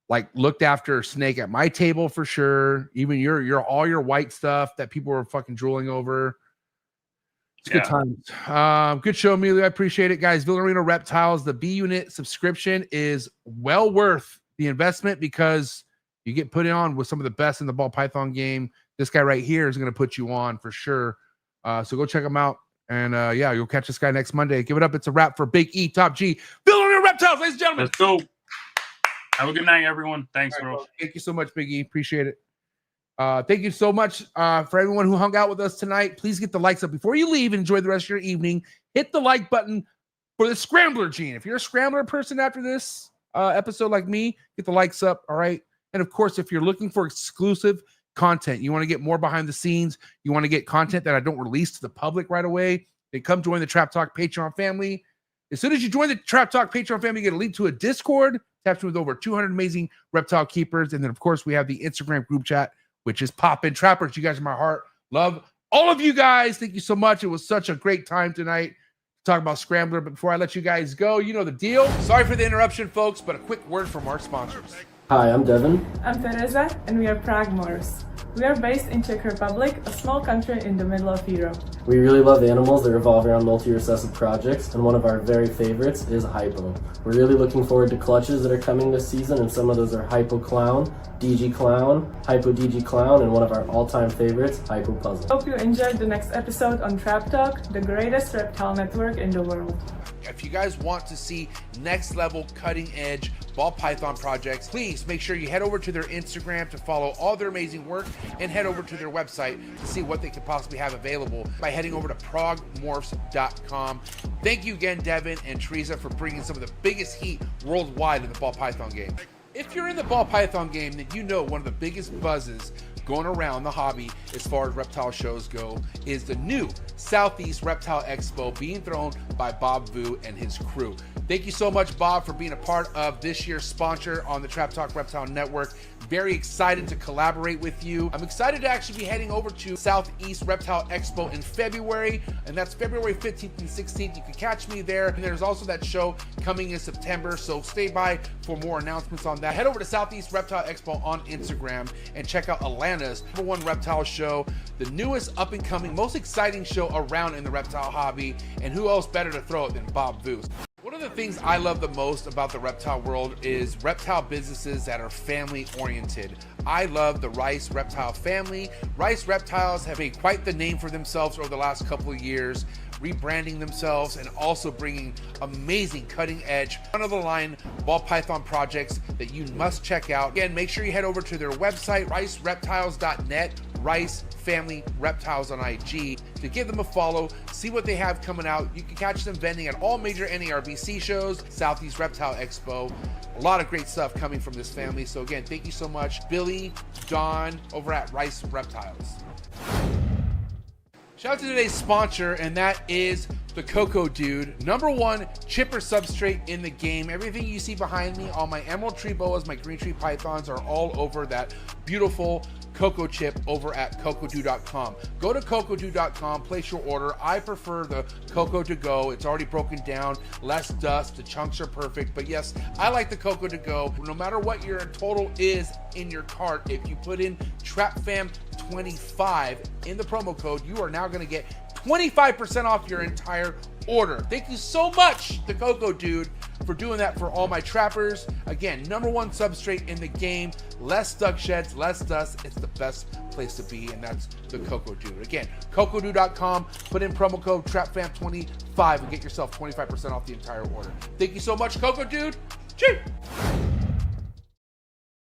like, looked after snake at my table for sure. Even your all your white stuff that people were fucking drooling over. It's good times. Good show, Emilio. I appreciate it, guys. Villarino Reptiles, the B unit subscription is well worth the investment, because you get put on with some of the best in the ball python game. This guy right here is going to put you on for sure. So go check him out. And you'll catch this guy next Monday. Give it up. It's a wrap for Big E, Top G. Villarino Reptiles, ladies and gentlemen. Let's go. Have a good night, everyone. Thanks, bro. Thank you so much, Big E. Appreciate it. Thank you so much for everyone who hung out with us tonight. Please get the likes up before you leave. Enjoy the rest of your evening. Hit the like button for the Scrambler gene. If you're a Scrambler person after this episode like me, get the likes up, all right? And of course, if you're looking for exclusive content, you want to get more behind the scenes, you want to get content that I don't release to the public right away, then come join the Trap Talk Patreon family. As soon as you join the Trap Talk Patreon family, you get a link to a Discord tapped with over 200 amazing reptile keepers. And then, of course, we have the Instagram group chat, which is Poppin' Trappers. You guys are my heart. Love all of you guys. Thank you so much. It was such a great time tonight to talk about Scrambler. But before I let you guys go, you know the deal. Sorry for the interruption, folks, but a quick word from our sponsors. Hi, I'm Devin. I'm Teresa, and we are Pragmores. We are based in Czech Republic, a small country in the middle of Europe. We really love animals that revolve around multi-recessive projects, and one of our very favorites is Hypo. We're really looking forward to clutches that are coming this season, and some of those are Hypo Clown, DG Clown, Hypo DG Clown, and one of our all-time favorites, Hypo Puzzle. Hope you enjoyed the next episode on Trap Talk, the greatest reptile network in the world. If you guys want to see next level cutting edge ball python projects, please make sure you head over to their Instagram to follow all their amazing work and head over to their website to see what they could possibly have available by heading over to progmorphs.com. Thank you again, Devin and Teresa, for bringing some of the biggest heat worldwide in the ball python game. If you're in the ball python game, then you know one of the biggest buzzes going around the hobby as far as reptile shows go is the new Southeast Reptile Expo being thrown by Bob Vu and his crew. Thank you so much, Bob, for being a part of this year's sponsor on the Trap Talk Reptile Network. Very excited to collaborate with you. I'm excited to actually be heading over to Southeast Reptile Expo in February, and that's February 15th and 16th. You can catch me there. And there's also that show coming in September, so stay by for more announcements on that. Head over to Southeast Reptile Expo on Instagram and check out Atlanta's #1 reptile show, the newest up-and-coming, most exciting show around in the reptile hobby, and who else better to throw it than Bob Vu. One of the things I love the most about the reptile world is reptile businesses that are family oriented. I love the Rice Reptile family. Rice Reptiles have made quite the name for themselves over the last couple of years, rebranding themselves and also bringing amazing cutting edge, front of the line ball python projects that you must check out. Again, make sure you head over to their website, ricereptiles.net, Rice Family Reptiles on IG, to give them a follow, see what they have coming out. You can catch them vending at all major NARBC shows, Southeast Reptile Expo. A lot of great stuff coming from this family. So again, thank you so much, Billy, Don, over at Rice Reptiles. Shout out to today's sponsor, and that is the COCO Dude, #1 chipper substrate in the game. Everything you see behind me, all my emerald tree boas, my green tree pythons are all over that beautiful COCO chip over at cocodude.com. Go to cocodude.com, place your order. I prefer the COCO to go. It's already broken down, less dust, the chunks are perfect. But yes, I like the COCO to go. No matter what your total is in your cart, if you put in TRAPFAM25 in the promo code, you are now going to get 25% off your entire order. Thank you so much, the COCO Dude, for doing that for all my trappers. Again, #1 substrate in the game, less duck sheds, less dust. It's the best place to be, and that's the COCO Dude. Again, cocodude.com, put in promo code TRAPFAM25 and get yourself 25% off the entire order. Thank you so much, COCO Dude. Cheers.